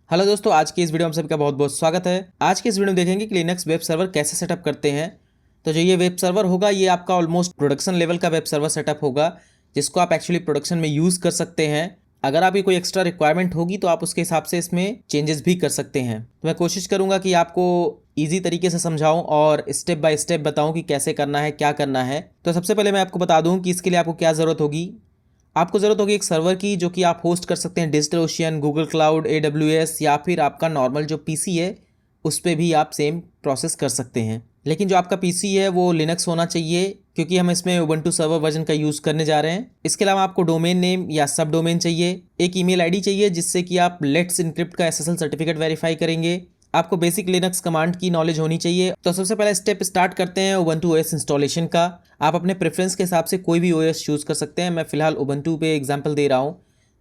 Hello दोस्तों, आज की इस वीडियो में सबका बहुत बहुत स्वागत है। आज के इस वीडियो में देखेंगे कि लिनक्स वेब सर्वर कैसे सेटअप करते हैं। तो जो ये वेब सर्वर होगा ये आपका ऑलमोस्ट प्रोडक्शन लेवल का वेब सर्वर सेटअप होगा, जिसको आप एक्चुअली प्रोडक्शन में यूज़ कर सकते हैं। अगर आपकी कोई एक्स्ट्रा रिक्वायरमेंट होगी तो आप उसके हिसाब से इसमें चेंजेस भी कर सकते हैं। तो मैं कोशिश करूंगा कि आपको ईजी तरीके से समझाऊं और स्टेप बाय स्टेप बताऊं कि कैसे करना है, क्या करना है। तो सबसे पहले मैं आपको बता दूं कि इसके लिए आपको क्या ज़रूरत होगी। आपको ज़रूरत होगी एक सर्वर की, जो कि आप होस्ट कर सकते हैं digital ocean, Google cloud, AWS, या फिर आपका नॉर्मल जो पीसी है उस पर भी आप सेम प्रोसेस कर सकते हैं। लेकिन जो आपका पीसी है वो लिनक्स होना चाहिए, क्योंकि हम इसमें उबंटू सर्वर वर्जन का यूज़ करने जा रहे हैं। इसके अलावा आपको डोमेन नेम या सब डोमेन चाहिए, एक ईमेल आईडी चाहिए जिससे कि आप लेट्स इनक्रिप्ट का SSL सर्टिफिकेट वेरीफाई करेंगे। आपको बेसिक लिनक्स कमांड की नॉलेज होनी चाहिए। तो सबसे पहले स्टेप स्टार्ट करते हैं उबंटू ओएस इंस्टॉलेशन का। आप अपने प्रेफरेंस के हिसाब से कोई भी ओएस चूज़ कर सकते हैं। मैं फिलहाल उबंटू पे एग्जांपल दे रहा हूँ।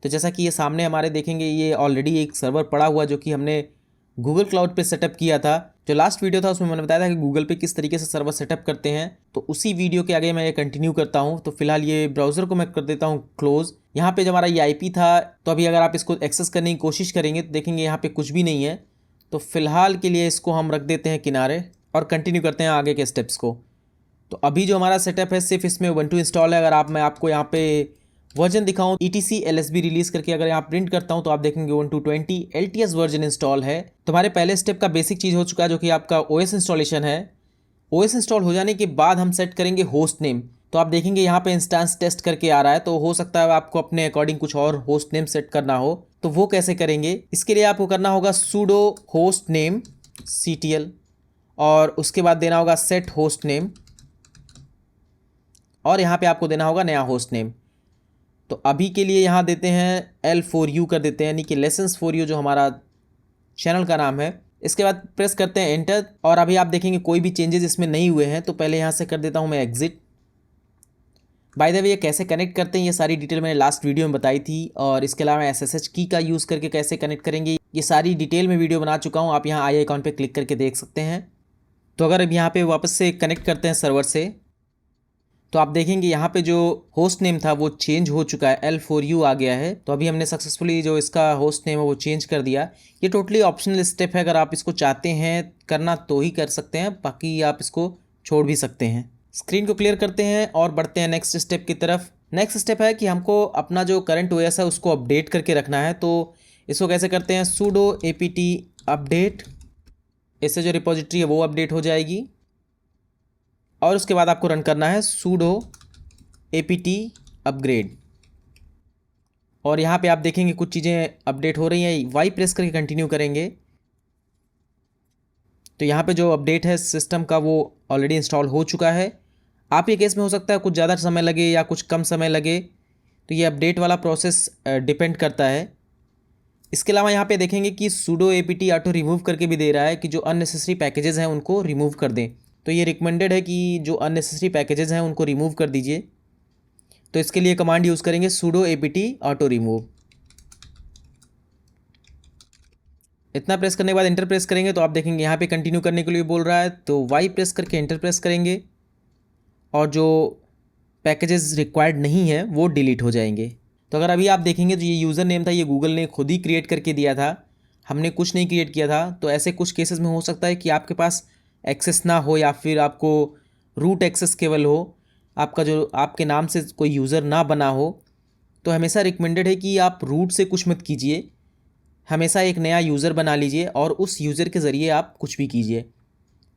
तो जैसा कि ये सामने हमारे देखेंगे, ये ऑलरेडी एक सर्वर पड़ा हुआ जो कि हमने गूगल क्लाउड पे सेटअप किया था। जो लास्ट वीडियो था उसमें मैंने बताया था कि गूगल पे किस तरीके से सर्वर सेटअप करते हैं, तो उसी वीडियो के आगे मैं ये कंटिन्यू करता हूँ। तो फिलहाल ये ब्राउज़र को मैं कर देता हूँ क्लोज। यहाँ पे जो हमारा ये IP था, तो अभी अगर आप इसको एक्सेस करने की कोशिश करेंगे तो देखेंगे यहाँ पे कुछ भी नहीं है। तो फिलहाल के लिए इसको हम रख देते हैं किनारे और कंटिन्यू करते हैं आगे के स्टेप्स को। तो अभी जो हमारा सेटअप है सिर्फ इसमें उबंटू इंस्टॉल है। अगर मैं आपको यहाँ पे वर्जन दिखाऊं, ETC LSB रिलीज करके अगर यहाँ प्रिंट करता हूँ तो आप देखेंगे उबंटू 20 LTS वर्जन इंस्टॉल है। तो हमारे पहले स्टेप का बेसिक चीज़ हो चुका है, जो कि आपका OS इंस्टॉलेशन है। OS इंस्टॉल हो जाने के बाद हम सेट करेंगे होस्ट नेम। तो आप देखेंगे यहाँ पे इंस्टेंस टेस्ट करके आ रहा है, तो हो सकता है आपको अपने अकॉर्डिंग कुछ और होस्ट नेम सेट करना हो। तो वो कैसे करेंगे, इसके लिए आपको करना होगा sudo होस्ट नेम CTL, और उसके बाद देना होगा सेट होस्ट नेम, और यहाँ पे आपको देना होगा नया होस्ट नेम। तो अभी के लिए यहाँ देते हैं L4U कर देते हैं, यानी कि लेसन्स फॉर यू जो हमारा चैनल का नाम है। इसके बाद प्रेस करते हैं एंटर, और अभी आप देखेंगे कोई भी चेंजेस इसमें नहीं हुए हैं। तो पहले यहाँ से कर देता हूँ मैं एग्जिट। बाय द वे, ये कैसे कनेक्ट करते हैं ये सारी डिटेल मैंने लास्ट वीडियो में बताई थी, और इसके अलावा SSH की का यूज़ करके कैसे कनेक्ट करेंगे ये सारी डिटेल में वीडियो बना चुका हूँ। आप यहाँ आई आइकॉन पे क्लिक करके देख सकते हैं। तो अगर अब यहाँ पे वापस से कनेक्ट करते हैं सर्वर से, तो आप देखेंगे यहाँ पे जो होस्ट नेम था वो चेंज हो चुका है, L4U आ गया है। तो अभी हमने सक्सेसफुली जो इसका होस्ट नेम है वो चेंज कर दिया। ये टोटली ऑप्शनल स्टेप है, अगर आप इसको चाहते हैं करना तो ही कर सकते हैं, बाकी आप इसको छोड़ भी सकते हैं। स्क्रीन को क्लियर करते हैं और बढ़ते हैं नेक्स्ट स्टेप की तरफ। नेक्स्ट स्टेप है कि हमको अपना जो करंट OS है उसको अपडेट करके रखना है। तो इसको कैसे करते हैं, sudo apt अपडेट। इससे जो रिपोजिटरी है वो अपडेट हो जाएगी, और उसके बाद आपको रन करना है sudo apt अपग्रेड। और यहाँ पे आप देखेंगे कुछ चीज़ें अपडेट हो रही हैं। वाई प्रेस करके कंटिन्यू करेंगे तो यहाँ पे जो अपडेट है सिस्टम का वो ऑलरेडी इंस्टॉल हो चुका है। आप ये केस में हो सकता है कुछ ज़्यादा समय लगे या कुछ कम समय लगे, तो ये अपडेट वाला प्रोसेस डिपेंड करता है। इसके अलावा यहाँ पे देखेंगे कि sudo apt ऑटो रिमूव करके भी दे रहा है कि जो अननेसेसरी पैकेजेस हैं उनको रिमूव कर दें। तो ये रिकमेंडेड है कि जो अननेसेसरी पैकेजेस हैं उनको रिमूव कर दीजिए। तो इसके लिए कमांड यूज़ करेंगे sudo apt ऑटो रिमूव। इतना प्रेस करने के बाद एंटर प्रेस करेंगे तो आप देखेंगे यहाँ पे कंटिन्यू करने के लिए बोल रहा है। तो वाई प्रेस करके एंटर प्रेस करेंगे, और जो पैकेजेस रिक्वायर्ड नहीं है वो डिलीट हो जाएंगे। तो अगर अभी आप देखेंगे तो ये यूज़र नेम था, ये गूगल ने खुद ही क्रिएट करके दिया था, हमने कुछ नहीं क्रिएट किया था। तो ऐसे कुछ केसेस में हो सकता है कि आपके पास एक्सेस ना हो, या फिर आपको रूट एक्सेस केवल हो, आपका जो आपके नाम से कोई यूज़र ना बना हो। तो हमेशा रिकमेंडेड है कि आप रूट से कुछ मत कीजिए, हमेशा एक नया यूज़र बना लीजिए और उस यूज़र के ज़रिए आप कुछ भी कीजिए।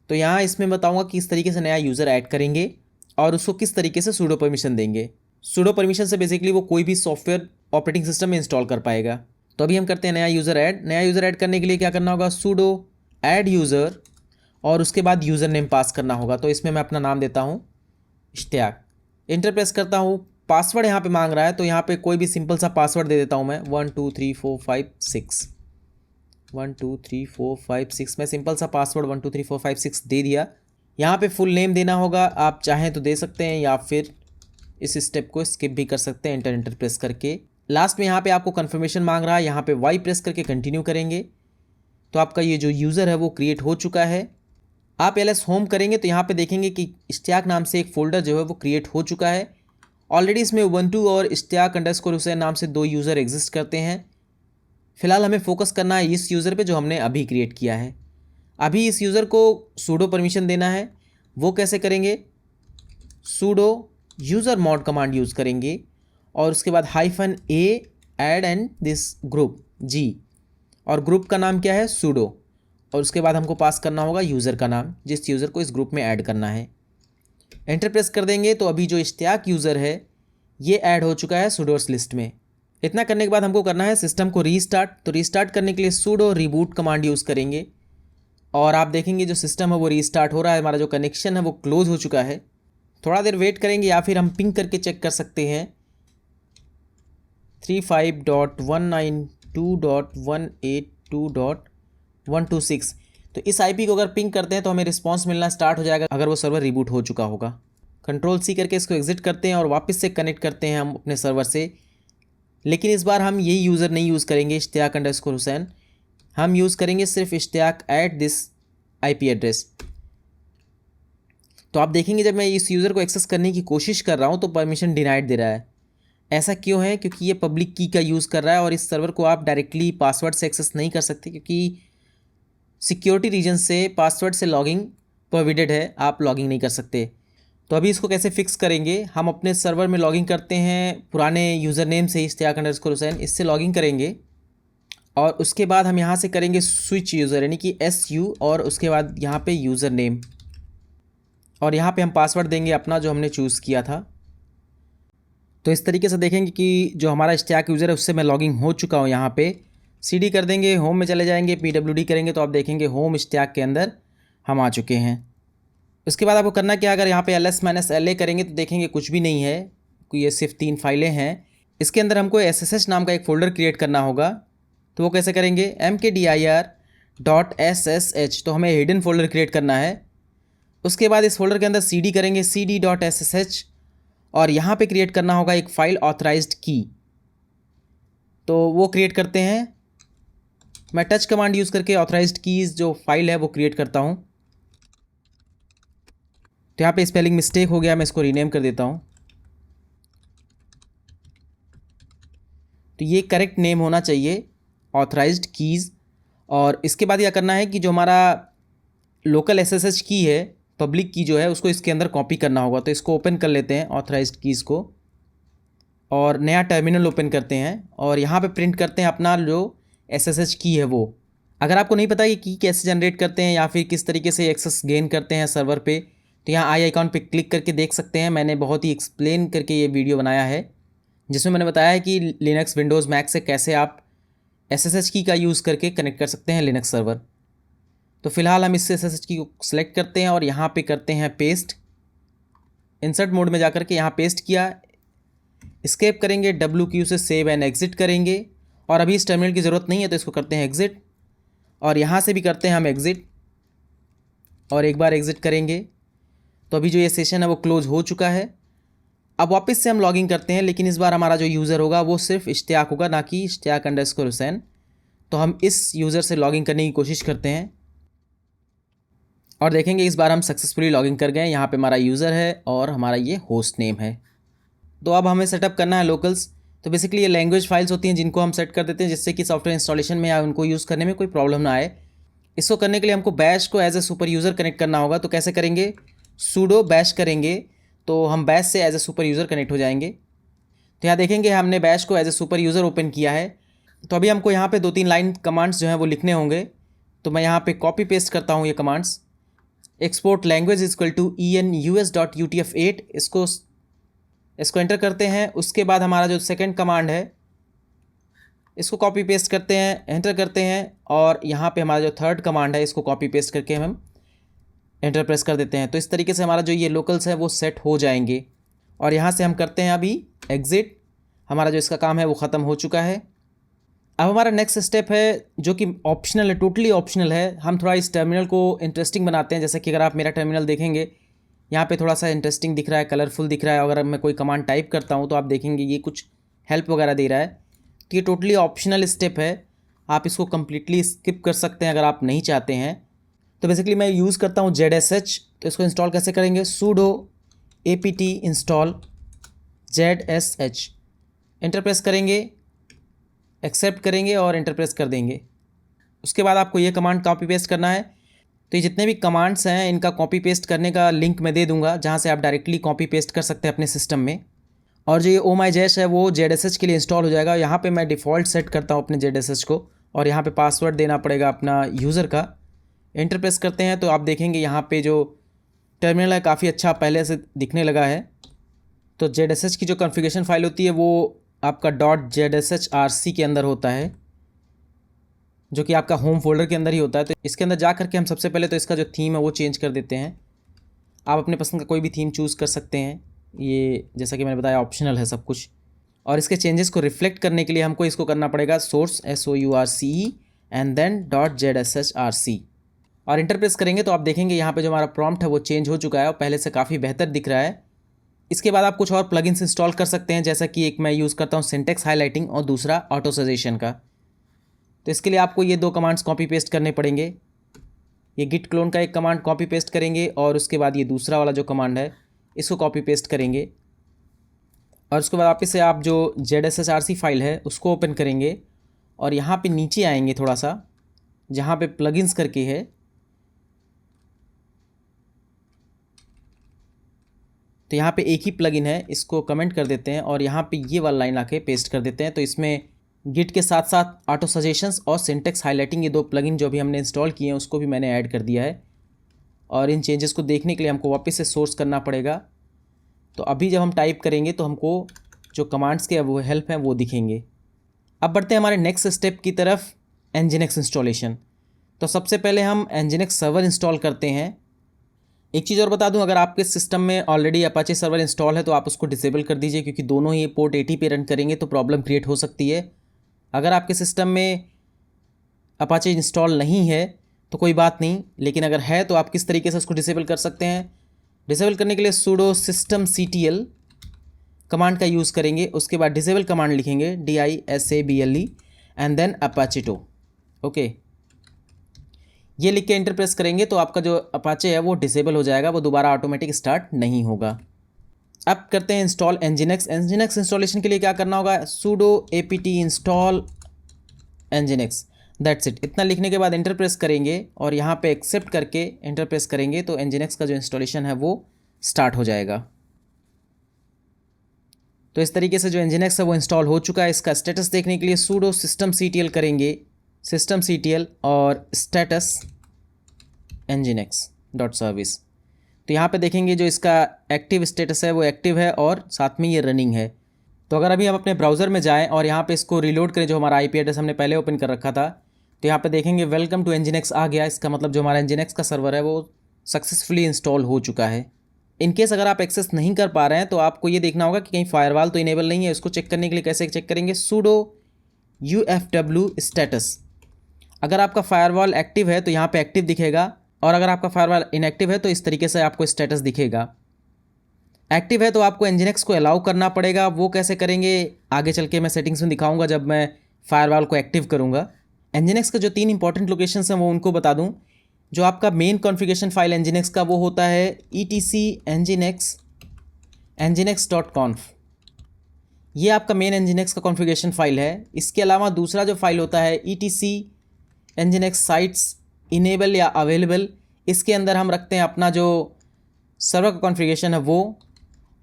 तो यहाँ इसमें बताऊँगा कि इस तरीके से नया यूज़र ऐड करेंगे और उसको किस तरीके से सूडो परमिशन देंगे। सूडो परमिशन से बेसिकली वो कोई भी सॉफ्टवेयर ऑपरेटिंग सिस्टम में इंस्टॉल कर पाएगा। तो अभी हम करते हैं नया यूज़र ऐड। नया यूज़र ऐड करने के लिए क्या करना होगा, सूडो ऐड यूज़र, और उसके बाद यूज़र नेम पास करना होगा। तो इसमें मैं अपना नाम देता हूँ इश्तियाक। इंटर प्रेस करता हूँ। पासवर्ड यहाँ पे मांग रहा है, तो यहाँ पे कोई भी सिंपल सा पासवर्ड दे देता हूँ मैं, 1 2 3 4 5 6 1 2 3 4 5 6। मैं सिंपल सा पासवर्ड 1 2 3 4 5 6 दे दिया। यहाँ पे फुल नेम देना होगा, आप चाहें तो दे सकते हैं या फिर इस स्टेप को स्किप भी कर सकते हैं एंटर प्रेस करके। लास्ट में यहाँ पे आपको कंफर्मेशन मांग रहा है, यहाँ पे वाई प्रेस करके कंटिन्यू करेंगे। तो आपका ये जो यूज़र है वो क्रिएट हो चुका है। आप ls होम करेंगे तो यहाँ पे देखेंगे कि इश्तियाक नाम से एक फ़ोल्डर जो है वो क्रिएट हो चुका है। ऑलरेडी इसमें उबंटू और इश्तियाक अंडरस्कोर हुसैन नाम से 2 यूज़र एग्जिस्ट करते हैं। फ़िलहाल हमें फोकस करना है इस यूज़र पे जो हमने अभी क्रिएट किया है। अभी इस यूज़र को सूडो परमिशन देना है। वो कैसे करेंगे? Sudo user mod command use करेंगे और उसके बाद -a add and this group G, और ग्रुप का नाम क्या है? सूडो। और उसके बाद हमको पास करना होगा यूज़र का नाम, जिस यूज़र को इस ग्रुप में ऐड करना है। एंटर प्रेस कर देंगे तो अभी जो इश्तियाक यूज़र है ये ऐड हो चुका है सूडोस लिस्ट में। इतना करने के बाद हमको करना है सिस्टम को रीस्टार्ट। तो रीस्टार्ट करने के लिए सूडो रिबूट कमांड यूज़ करेंगे और आप देखेंगे जो सिस्टम है वो रीस्टार्ट हो रहा है। हमारा जो कनेक्शन है वो क्लोज हो चुका है। थोड़ा देर वेट करेंगे या फिर हम पिंग करके चेक कर सकते हैं 35.192.182.126। तो इस आईपी को अगर पिंग करते हैं तो हमें रिस्पांस मिलना स्टार्ट हो जाएगा अगर वो सर्वर रिबूट हो चुका होगा। कंट्रोल सी करके इसको एग्जिट करते हैं और वापस से कनेक्ट करते हैं हम अपने सर्वर से। लेकिन इस बार हम यही यूज़र नहीं यूज़ करेंगे इश्तियाक_हुसैन, हम यूज़ करेंगे सिर्फ Ishtiaq at this IP address. तो आप देखेंगे जब मैं इस यूज़र को एक्सेस करने की कोशिश कर रहा हूँ तो परमिशन डिनाइड दे रहा है। ऐसा क्यों है? क्योंकि ये पब्लिक की का यूज़ कर रहा है और इस सर्वर को आप डायरेक्टली पासवर्ड से एक्सेस नहीं कर सकते, क्योंकि सिक्योरिटी रीजन से पासवर्ड से लॉगिंग प्रोहिबिटेड है, आप लॉगिंग नहीं कर सकते। तो अभी इसको कैसे फिक्स करेंगे? हम अपने सर्वर में लॉगिंग करते हैं पुराने यूज़र नेम से इश्तियाक_हुसैन, इससे लॉगिंग करेंगे और उसके बाद हम यहाँ से करेंगे स्विच यूज़र, यानी कि SU, और उसके बाद यहाँ पे यूज़र नेम, और यहाँ पे हम पासवर्ड देंगे अपना जो हमने चूज़ किया था। तो इस तरीके से देखेंगे कि जो हमारा इश्तियाक यूज़र है उससे मैं लॉगिंग हो चुका हूँ। यहाँ पे CD कर देंगे, होम में चले जाएंगे, PWD करेंगे तो आप देखेंगे होम इश्तियाक के अंदर हम आ चुके हैं। उसके बाद आपको करना क्या, अगर यहाँ पे ls-la करेंगे तो देखेंगे कुछ भी नहीं है, ये सिर्फ 3 फाइलें हैं। इसके अंदर हमको SSH नाम का एक फ़ोल्डर क्रिएट करना होगा। तो वो कैसे करेंगे? mkdir.ssh, तो हमें हिडन फोल्डर क्रिएट करना है। उसके बाद इस फोल्डर के अंदर CD करेंगे, cd.ssh, और यहाँ पे क्रिएट करना होगा एक फ़ाइल ऑथराइज्ड की। तो वो क्रिएट करते हैं। मैं टच कमांड यूज़ करके ऑथराइज्ड कीज़ जो फाइल है वो क्रिएट करता हूँ। तो यहाँ पे स्पेलिंग मिस्टेक हो गया, मैं इसको रीनेम कर देता हूँ। तो ये करेक्ट नेम होना चाहिए, ऑथराइज्ड कीज़। और इसके बाद यह करना है कि जो हमारा लोकल SSH की है, पब्लिक की जो है, उसको इसके अंदर कॉपी करना होगा। तो इसको ओपन कर लेते हैं ऑथराइज्ड कीज़ को और नया टर्मिनल ओपन करते हैं और यहाँ पे प्रिंट करते हैं अपना जो SSH की है वो। अगर आपको नहीं पता कि की कैसे जनरेट करते हैं या फिर किस तरीके से एक्सेस गेन करते हैं सर्वर पे, तो यहाँ आई आइकॉन पे क्लिक करके देख सकते हैं। मैंने बहुत ही एक्सप्लेन करके ये वीडियो बनाया है जिसमें मैंने बताया है कि लिनक्स, विंडोज़, मैक से कैसे आप SSH की का यूज़ करके कनेक्ट कर सकते हैं लिनक्स सर्वर। तो फिलहाल हम इस SSH की को सिलेक्ट करते हैं और यहाँ पे करते हैं पेस्ट। इंसर्ट मोड में जाकर के यहाँ पेस्ट किया, एस्केप करेंगे, WQ से सेव एंड एग्ज़िट करेंगे। और अभी इस टर्मिनल की ज़रूरत नहीं है तो इसको करते हैं एग्ज़िट, और यहाँ से भी करते हैं हम एग्ज़िट और एक बार एग्ज़िट करेंगे। तो अभी जो ये सेशन है वो क्लोज़ हो चुका है। अब वापस से हम लॉगिन करते हैं, लेकिन इस बार हमारा जो यूज़र होगा वो सिर्फ इश्तियाक होगा, ना कि इश्तियाक_हुसैन। तो हम इस यूज़र से लॉगिन करने की कोशिश करते हैं और देखेंगे इस बार हम सक्सेसफुली लॉगिन कर गए। यहाँ पे हमारा यूज़र है और हमारा ये होस्ट नेम है। तो अब हमें सेटअप करना है लोकल्स। तो बेसिकली ये लैंग्वेज फाइल्स होती हैं जिनको हम सेट कर देते हैं जिससे कि सॉफ्टवेयर इंस्टॉलेशन में या उनको यूज़ करने में कोई प्रॉब्लम ना आए। इसको करने के लिए हमको बैश को as a super user connect करना होगा। तो कैसे करेंगे? सूडो बैश करेंगे तो हम बैश से as a super user connect हो जाएंगे। तो यहाँ देखेंगे हमने बैश को as a super user open किया है। तो अभी हमको यहाँ पे 2-3 लाइन कमांड्स जो हैं वो लिखने होंगे। तो मैं यहाँ पे कॉपी पेस्ट करता हूँ ये कमांड्स। एक्सपोर्ट लैंग्वेज =enus.utf8, इसको एंटर करते हैं। उसके बाद हमारा जो सेकंड कमांड है इसको कॉपी पेस्ट करते हैं, एंटर करते हैं, और यहाँ पे हमारा जो थर्ड कमांड है इसको कॉपी पेस्ट करके हम एंटर प्रेस कर देते हैं। तो इस तरीके से हमारा जो ये लोकल्स है वो सेट हो जाएंगे। और यहाँ से हम करते हैं अभी एग्ज़िट। हमारा जो इसका काम है वो ख़त्म हो चुका है। अब हमारा नेक्स्ट स्टेप है जो कि ऑप्शनल है, टोटली ऑप्शनल है। हम थोड़ा इस टर्मिनल को इंटरेस्टिंग बनाते हैं। जैसे कि अगर आप मेरा टर्मिनल देखेंगे, यहाँ पे थोड़ा सा इंटरेस्टिंग दिख रहा है, कलरफुल दिख रहा है। अगर मैं कोई कमांड टाइप करता हूँ तो आप देखेंगे ये कुछ हेल्प वगैरह दे रहा है। तो ये टोटली ऑप्शनल स्टेप है, आप इसको कम्प्लीटली स्किप कर सकते हैं अगर आप नहीं चाहते हैं। तो बेसिकली मैं यूज़ करता हूँ ZSH। तो इसको इंस्टॉल कैसे करेंगे? Pseudo apt install ZSH, enter press करेंगे एक्सेप्ट करेंगे और एंटर प्रेस कर देंगे। उसके बाद आपको ये कमांड कॉपी पेस्ट करना है। तो ये जितने भी कमांड्स हैं इनका कॉपी पेस्ट करने का लिंक मैं दे दूंगा, जहाँ से आप डायरेक्टली कॉपी पेस्ट कर सकते हैं अपने सिस्टम में। और जो ये ओ माई जैश है वो ZSH के लिए इंस्टॉल हो जाएगा। यहाँ पे मैं डिफ़ॉल्ट सेट करता हूँ अपने ZSH को, और यहाँ पे पासवर्ड देना पड़ेगा अपना यूज़र का। एंटर प्रेस करते हैं तो आप देखेंगे यहाँ पे जो टर्मिनल है काफ़ी अच्छा पहले से दिखने लगा है। तो ZSH की जो कॉन्फ़िगरेशन फ़ाइल होती है वो आपका .zshrc के अंदर होता है, जो कि आपका होम फोल्डर के अंदर ही होता है। तो इसके अंदर जा करके हम सबसे पहले तो इसका जो थीम है वो चेंज कर देते हैं। आप अपने पसंद का कोई भी थीम चूज़ कर सकते हैं, ये जैसा कि मैंने बताया ऑप्शनल है सब कुछ। और इसके चेंजेस को रिफ्लेक्ट करने के लिए हमको इसको करना पड़ेगा source SOURCE and then .zshrc, और इंटर प्रेस करेंगे तो आप देखेंगे यहाँ पे जो हमारा प्रॉम्प्ट है वो चेंज हो चुका है और पहले से काफ़ी बेहतर दिख रहा है। इसके बाद आप कुछ और प्लगइन्स इंस्टॉल कर सकते हैं, जैसा कि एक मैं यूज़ करता हूँ सिंटेक्स हाईलाइटिंग और दूसरा ऑटो सजेशन का। तो इसके लिए आपको ये 2 कमांड्स कॉपी पेस्ट करने पड़ेंगे। ये गिट क्लोन का एक कमांड कॉपी पेस्ट करेंगे और उसके बाद ये दूसरा वाला जो कमांड है इसको कॉपी पेस्ट करेंगे, और उसके बाद वापस से आप जो ZSHRC फाइल है उसको ओपन करेंगे और यहाँ पे नीचे आएंगे थोड़ा सा, जहाँ पे प्लगइन्स करके है। तो यहाँ पे एक ही प्लगइन है, इसको कमेंट कर देते हैं और यहाँ पे ये वाला लाइन आके पेस्ट कर देते हैं। तो इसमें गिट के साथ साथ ऑटो सजेशंस और सिंटेक्स हाईलाइटिंग, ये 2 प्लगइन जो भी हमने इंस्टॉल किए हैं उसको भी मैंने ऐड कर दिया है। और इन चेंजेस को देखने के लिए हमको वापस से सोर्स करना पड़ेगा। तो अभी जब हम टाइप करेंगे तो हमको जो कमांड्स के वो हेल्प हैं वो दिखेंगे। अब बढ़ते हैं हमारे नेक्स्ट स्टेप की तरफ, Nginx इंस्टॉलेशन। तो सबसे पहले हम Nginx सर्वर इंस्टॉल करते हैं। एक चीज़ और बता दूं, अगर आपके सिस्टम में ऑलरेडी अपाचे सर्वर इंस्टॉल है तो आप उसको डिसेबल कर दीजिए, क्योंकि दोनों ही पोर्ट 80 पे रन करेंगे तो प्रॉब्लम क्रिएट हो सकती है। अगर आपके सिस्टम में अपाचे इंस्टॉल नहीं है तो कोई बात नहीं, लेकिन अगर है तो आप किस तरीके से उसको डिसेबल कर सकते हैं। डिसेबल करने के लिए sudo systemctl कमांड का यूज़ करेंगे। उसके बाद डिसेबल कमांड लिखेंगे DISABLE and then apache2। Okay, ये लिख के एंटर प्रेस करेंगे तो आपका जो अपाचे है वो डिसेबल हो जाएगा, वो दोबारा ऑटोमेटिक स्टार्ट नहीं होगा। अब करते हैं इंस्टॉल Nginx। Nginx इंस्टॉलेशन के लिए क्या करना होगा, sudo apt install Nginx, that's it. इतना लिखने के बाद एंटर प्रेस करेंगे और यहाँ पे एक्सेप्ट करके एंटर प्रेस करेंगे तो Nginx का जो इंस्टॉलेशन है वो स्टार्ट हो जाएगा। तो इस तरीके से जो Nginx है वो इंस्टॉल हो चुका है। इसका स्टेटस देखने के लिए sudo systemctl करेंगे, systemctl और status nginx.service। तो यहाँ पे देखेंगे जो इसका एक्टिव स्टेटस है वो एक्टिव है और साथ में ये रनिंग है। तो अगर अभी हम अपने ब्राउज़र में जाएं और यहाँ पे इसको रीलोड करें, जो हमारा IP एड्रेस हमने पहले ओपन कर रखा था, तो यहाँ पे देखेंगे वेलकम टू Nginx आ गया। इसका मतलब जो हमारा Nginx का सर्वर है वो सक्सेसफुली इंस्टॉल हो चुका है। इनकेस अगर आप एक्सेस नहीं कर पा रहे हैं तो आपको ये देखना होगा कि कहीं फायरवॉल तो इनेबल नहीं है। इसको चेक करने के लिए कैसे चेक करेंगे, sudo ufw status। अगर आपका फायरवॉल एक्टिव है तो यहाँ पे एक्टिव दिखेगा, और अगर आपका फायरवॉल इनएक्टिव है तो इस तरीके से आपको स्टेटस दिखेगा। एक्टिव है तो आपको Nginx को अलाउ करना पड़ेगा। वो कैसे करेंगे आगे चल के मैं सेटिंग्स में दिखाऊंगा जब मैं फायरवॉल को एक्टिव करूंगा। Nginx के जो 3 इंपॉर्टेंट लोकेशंस हैं वो उनको बता दूं। जो आपका मेन कॉन्फ़िगरेशन फाइल Nginx का वो होता है etc nginx.conf। ये आपका मेन Nginx का कॉन्फ़िगरेशन फाइल है। इसके अलावा दूसरा जो फाइल होता है etc nginx sites enable या अवेलेबल, इसके अंदर हम रखते हैं अपना जो सर्वर का कॉन्फ़िगरेशन है वो।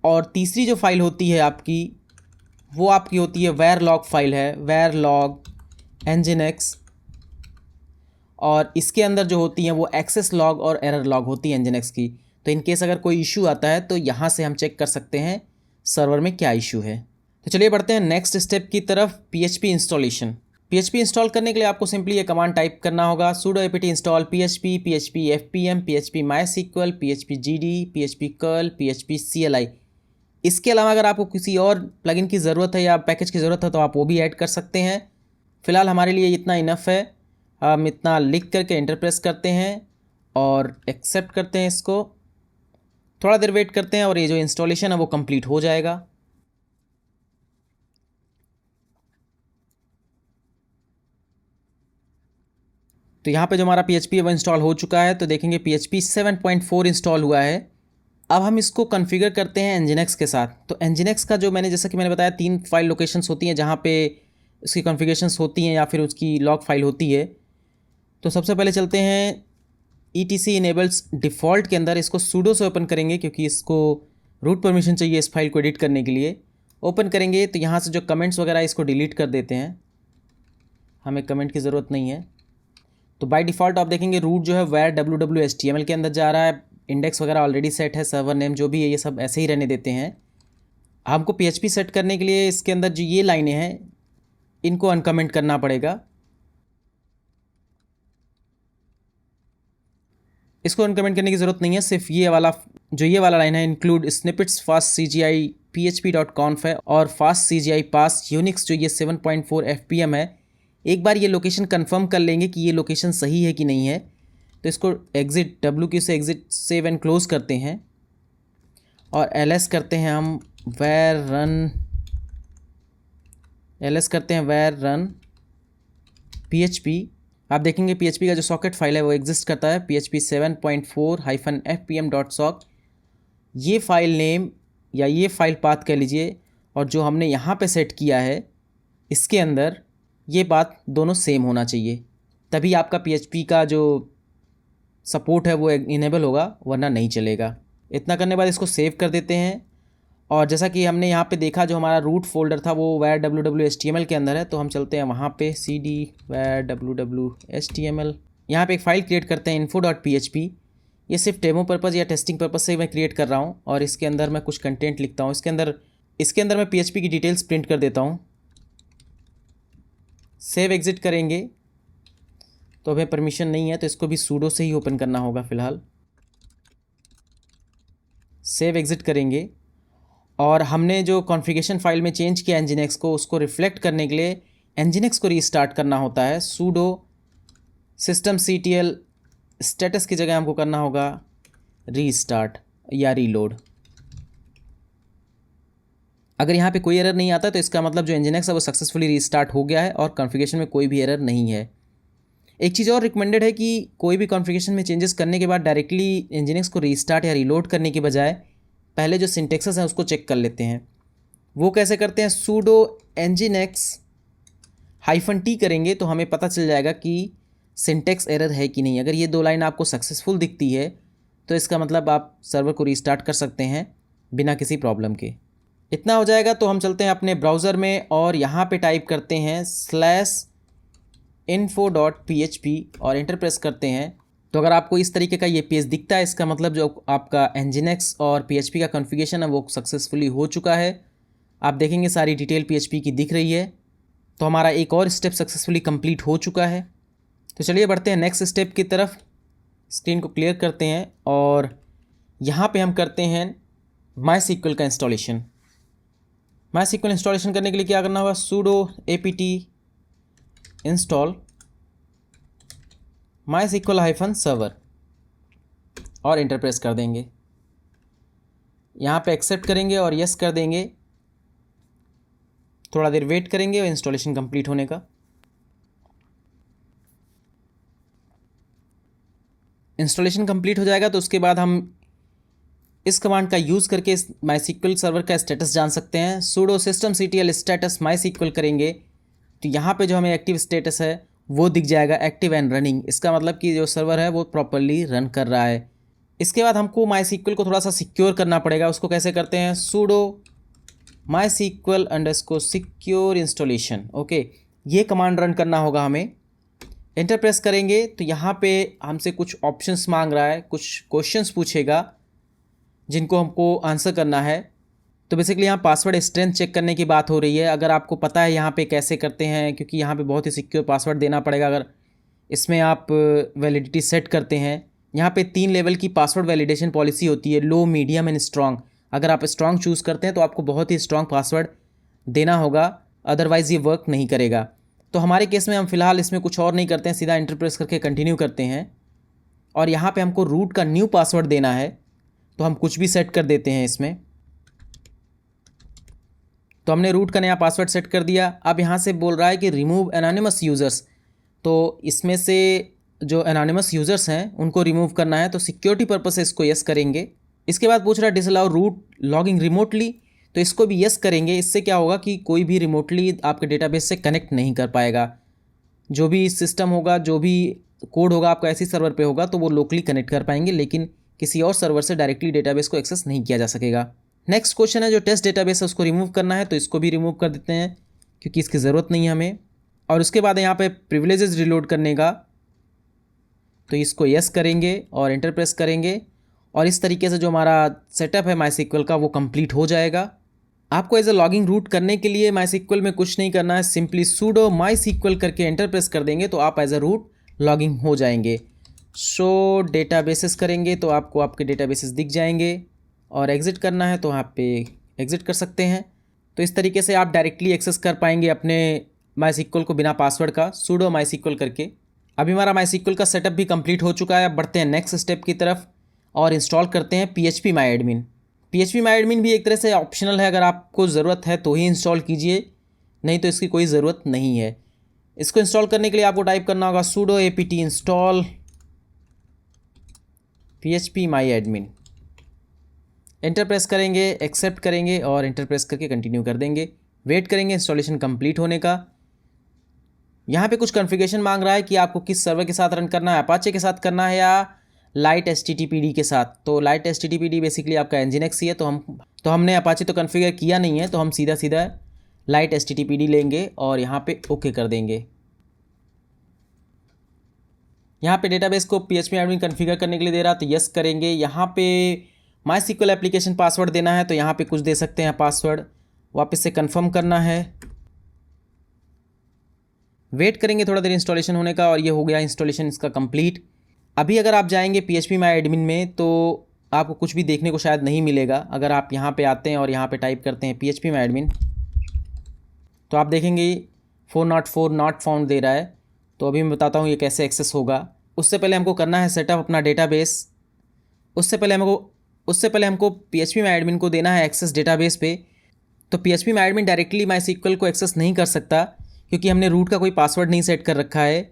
और तीसरी जो फाइल होती है आपकी वो आपकी होती है verilog फाइल है, verilog nginx, और इसके अंदर जो होती हैं वो एक्सेस लॉग और एरर लॉग होती है Nginx की। तो इनकेस अगर कोई इशू आता है तो यहाँ से हम चेक कर सकते हैं सर्वर में क्या इशू है। तो चलिए बढ़ते हैं नेक्स्ट स्टेप की तरफ, PHP इंस्टॉलेशन। PHP इंस्टॉल करने के लिए आपको सिंपली ये कमांड टाइप करना होगा, sudo apt install php, php fpm, php mysql, php gd, php curl, php cli। इसके अलावा अगर आपको किसी और प्लगइन की ज़रूरत है या पैकेज की ज़रूरत है तो आप वो भी ऐड कर सकते हैं। फ़िलहाल हमारे लिए इतना इनफ है। हम इतना लिख करके एंटर प्रेस करते हैं और एक्सेप्ट करते हैं इसको। थोड़ा देर वेट करते हैं और ये जो इंस्टॉलेशन है वो कंप्लीट हो जाएगा। तो यहाँ पे जो हमारा PHP है वो इंस्टॉल हो चुका है। तो देखेंगे PHP 7.4 इंस्टॉल हुआ है। अब हम इसको कॉन्फ़िगर करते हैं Nginx के साथ। तो Nginx का जो जैसा कि मैंने बताया 3 फाइल लोकेशंस होती हैं जहाँ पे इसकी कॉन्फ़िगरेशंस होती हैं या फिर उसकी लॉग फाइल होती है। तो सबसे पहले चलते हैं etc इनेबल्स डिफ़ॉल्ट के अंदर, इसको सूडो से ओपन करेंगे क्योंकि इसको रूट परमिशन चाहिए इस फाइल को एडिट करने के लिए। ओपन करेंगे तो यहाँ से जो कमेंट्स वगैरह इसको डिलीट कर देते हैं, हमें कमेंट की ज़रूरत नहीं है। तो बाय डिफ़ॉल्ट आप देखेंगे रूट जो है where www.html के अंदर जा रहा है, इंडेक्स वगैरह ऑलरेडी सेट है, सर्वर नेम जो भी है ये सब ऐसे ही रहने देते हैं। हमको PHP सेट करने के लिए इसके अंदर जो ये लाइनें हैं इनको अनकमेंट करना पड़ेगा। इसको अनकमेंट करने की ज़रूरत नहीं है, सिर्फ ये वाला लाइन है include snippets fast CGI php.conf है और फास्ट CGI पास यूनिक्स जो ये 7.4 fpm है। एक बार ये लोकेशन कंफर्म कर लेंगे कि ये लोकेशन सही है कि नहीं है, तो इसको एग्ज़िट WQ से एग्ज़िट सेव एंड क्लोज करते हैं और ls करते हैं हम where run php। आप देखेंगे PHP का जो सॉकेट फाइल है वो एग्जिस्ट करता है PHP 7.4-fpm.sock। ये फाइल नेम या ये फाइल पाथ कह लीजिए, और जो हमने यहाँ पे सेट किया है इसके अंदर ये बात दोनों सेम होना चाहिए, तभी आपका PHP का जो सपोर्ट है वो इनेबल होगा, वरना नहीं चलेगा। इतना करने के बाद इसको सेव कर देते हैं। और जैसा कि हमने यहाँ पे देखा जो हमारा रूट फोल्डर था वो where www.html के अंदर है, तो हम चलते हैं वहाँ पे cd where www.html। यहाँ पे एक फ़ाइल क्रिएट करते हैं info.php। ये सिर्फ डेमो पर्पज़ या टेस्टिंग पर्पज़ से मैं क्रिएट कर रहा हूँ और इसके अंदर मैं कुछ कंटेंट लिखता हूँ। इसके अंदर मैं PHP की डिटेल्स प्रिंट कर देता हूँ। सेव एग्ज़िट करेंगे तो हमें परमिशन नहीं है, तो इसको भी सूडो से ही ओपन करना होगा फ़िलहाल। सेव एग्ज़िट करेंगे और हमने जो कॉन्फ़िगरेशन फ़ाइल में चेंज किया nginx को, उसको रिफ्लेक्ट करने के लिए nginx को रीस्टार्ट करना होता है। सूडो systemctl स्टेटस की जगह हमको करना होगा रीस्टार्ट या रीलोड। अगर यहाँ पे कोई एरर नहीं आता तो इसका मतलब जो nginx है वो सक्सेसफुली रीस्टार्ट हो गया है और कॉन्फ़िगरेशन में कोई भी एरर नहीं है। एक चीज़ और रिकमेंडेड है कि कोई भी कॉन्फ़िगरेशन में चेंजेस करने के बाद डायरेक्टली nginx को रीस्टार्ट या रीलोड करने के बजाय पहले जो सिंटेक्सेस हैं उसको चेक कर लेते हैं। वो कैसे करते हैं, सूडो nginx -t करेंगे तो हमें पता चल जाएगा कि सिंटेक्स एरर है कि नहीं। अगर ये 2 लाइन आपको सक्सेसफुल दिखती है तो इसका मतलब आप सर्वर को रीस्टार्ट कर सकते हैं बिना किसी प्रॉब्लम के। इतना हो जाएगा तो हम चलते हैं अपने ब्राउज़र में और यहाँ पे टाइप करते हैं /info.php और इंटर प्रेस करते हैं। तो अगर आपको इस तरीके का ये पेज दिखता है, इसका मतलब जो आपका nginx और PHP का कॉन्फ़िगरेशन है वो सक्सेसफुली हो चुका है। आप देखेंगे सारी डिटेल PHP की दिख रही है, तो हमारा एक और स्टेप सक्सेसफुली कंप्लीट हो चुका है। तो चलिए बढ़ते हैं नेक्स्ट स्टेप की तरफ। स्क्रीन को क्लियर करते हैं और यहाँ पे हम करते हैं MySQL का इंस्टॉलेशन। MySQL इंस्टॉलेशन करने के लिए क्या करना होगा, सूडो apt इंस्टॉल MySQL-server और इंटर प्रेस कर देंगे। यहाँ पे एक्सेप्ट करेंगे और यस कर देंगे। थोड़ा देर वेट करेंगे और इंस्टॉलेशन कंप्लीट होने का। इंस्टॉलेशन कंप्लीट हो जाएगा तो उसके बाद हम इस कमांड का यूज़ करके इस MySQL सर्वर का स्टेटस जान सकते हैं। सूडो systemctl status MySQL करेंगे तो यहाँ पे जो हमें एक्टिव स्टेटस है वो दिख जाएगा, एक्टिव एंड रनिंग। इसका मतलब कि जो सर्वर है वो प्रॉपरली रन कर रहा है। इसके बाद हमको MySQL को थोड़ा सा सिक्योर करना पड़ेगा। उसको कैसे करते हैं, सूडो MySQL_secure इंस्टॉलेशन। ओके, ये कमांड रन करना होगा हमें। इंटर प्रेस करेंगे तो यहाँ पे हमसे कुछ ऑप्शंस मांग रहा है, कुछ क्वेश्चंस पूछेगा जिनको हमको आंसर करना है। तो बेसिकली यहाँ पासवर्ड स्ट्रेंथ चेक करने की बात हो रही है। अगर आपको पता है यहाँ पे कैसे करते हैं, क्योंकि यहाँ पे बहुत ही सिक्योर पासवर्ड देना पड़ेगा अगर इसमें आप वैलिडिटी सेट करते हैं। यहाँ पे 3 लेवल की पासवर्ड वैलिडेशन पॉलिसी होती है, लो, मीडियम एंड स्ट्रॉन्ग। अगर आप स्ट्रॉन्ग चूज़ करते हैं तो आपको बहुत ही स्ट्रॉन्ग पासवर्ड देना होगा, अदरवाइज़ ये वर्क नहीं करेगा। तो हमारे केस में हम फ़िलहाल इसमें कुछ और नहीं करते हैं, सीधा इंटर प्रेस करके कंटिन्यू करते हैं। और यहाँ पे हमको रूट का न्यू पासवर्ड देना है, तो हम कुछ भी सेट कर देते हैं इसमें। तो हमने रूट का नया पासवर्ड सेट कर दिया। अब यहाँ से बोल रहा है कि रिमूव एनोनिमस यूज़र्स, तो इसमें से जो एनोनिमस यूज़र्स हैं उनको रिमूव करना है, तो सिक्योरिटी पर्पस से इसको यस करेंगे। इसके बाद पूछ रहा है डिसअलाउ रूट लॉगिंग रिमोटली, तो तो इसको भी यस करेंगे। इससे क्या होगा कि कोई भी रिमोटली आपके डेटाबेस से कनेक्ट नहीं कर पाएगा। जो भी सिस्टम होगा, जो भी कोड होगा आपका ऐसी सर्वर पे होगा तो वो लोकली कनेक्ट कर पाएंगे, लेकिन किसी और सर्वर से डायरेक्टली डेटाबेस को एक्सेस नहीं किया जा सकेगा। नेक्स्ट क्वेश्चन है जो टेस्ट डेटाबेस है उसको रिमूव करना है, तो इसको भी रिमूव कर देते हैं क्योंकि इसकी ज़रूरत नहीं है हमें। और उसके बाद यहाँ पे प्रिविलेजेस रिलोड करने का, तो इसको यस करेंगे और एंटर प्रेस करेंगे और इस तरीके से जो हमारा सेटअप है MySQL का वो कंप्लीट हो जाएगा। आपको एज अ लॉगिंग रूट करने के लिए MySQL में कुछ नहीं करना है, सिंपली sudo MySQL करके एंटर प्रेस कर देंगे तो आप एज अ रूट लॉगिंग हो जाएंगे। शो डेटाबेसेस करेंगे तो आपको आपके डेटाबेसेस दिख जाएंगे और एग्ज़िट करना है तो आप पे एग्ज़िट कर सकते हैं। तो इस तरीके से आप डायरेक्टली एक्सेस कर पाएंगे अपने MySQL को बिना पासवर्ड का, sudo MySQL करके। अभी हमारा MySQL का सेटअप भी कंप्लीट हो चुका है। अब बढ़ते हैं नेक्स्ट स्टेप की तरफ और इंस्टॉल करते हैं PHP MyAdmin। PHP MyAdmin भी एक तरह से ऑप्शनल है, अगर आपको ज़रूरत है तो ही इंस्टॉल कीजिए, नहीं तो इसकी कोई ज़रूरत नहीं है। इसको इंस्टॉल करने के लिए आपको टाइप करना होगा sudo apt install PHP MyAdmin। Enter press करेंगे, एक्सेप्ट करेंगे और एंटर प्रेस करके कंटिन्यू कर देंगे। वेट करेंगे इंस्टॉलेशन कंप्लीट होने का। यहाँ पे कुछ कॉन्फ़िगरेशन मांग रहा है कि आपको किस सर्वर के साथ रन करना है, अपाचे के साथ करना है या लाइट HTTPD के साथ। तो लाइट HTTPD बेसिकली आपका Nginx ही है, तो हमने अपाचे तो कॉन्फ़िगर किया नहीं है, तो हम सीधा सीधा लाइट HTTPD लेंगे और यहाँ पे ओके कर देंगे। यहाँ पे डेटाबेस को PHP एडमिन कॉन्फ़िगर करने के लिए दे रहा है तो यस करेंगे। यहाँ पे MySQL एप्लीकेशन पासवर्ड देना है तो यहाँ पे कुछ दे सकते हैं पासवर्ड, वापस से कंफर्म करना है। वेट करेंगे थोड़ा देर इंस्टॉलेशन होने का और ये हो गया इंस्टॉलेशन इसका कंप्लीट। अभी अगर आप जाएंगे PHP MyAdmin में तो आपको कुछ भी देखने को शायद नहीं मिलेगा। अगर आप यहाँ पे आते हैं और यहाँ पे टाइप करते हैं PHP MyAdmin तो आप देखेंगे 404 नॉट फाउंड दे रहा है। तो अभी मैं बताता हूँ ये कैसे एक्सेस होगा। उससे पहले हमको करना है सेटअप अपना डेटाबेस। उससे पहले हमको PHP MyAdmin को देना है एक्सेस डेटाबेस पे। तो PHP MyAdmin डायरेक्टली MySQL को एक्सेस नहीं कर सकता क्योंकि हमने रूट का कोई पासवर्ड नहीं सेट कर रखा है।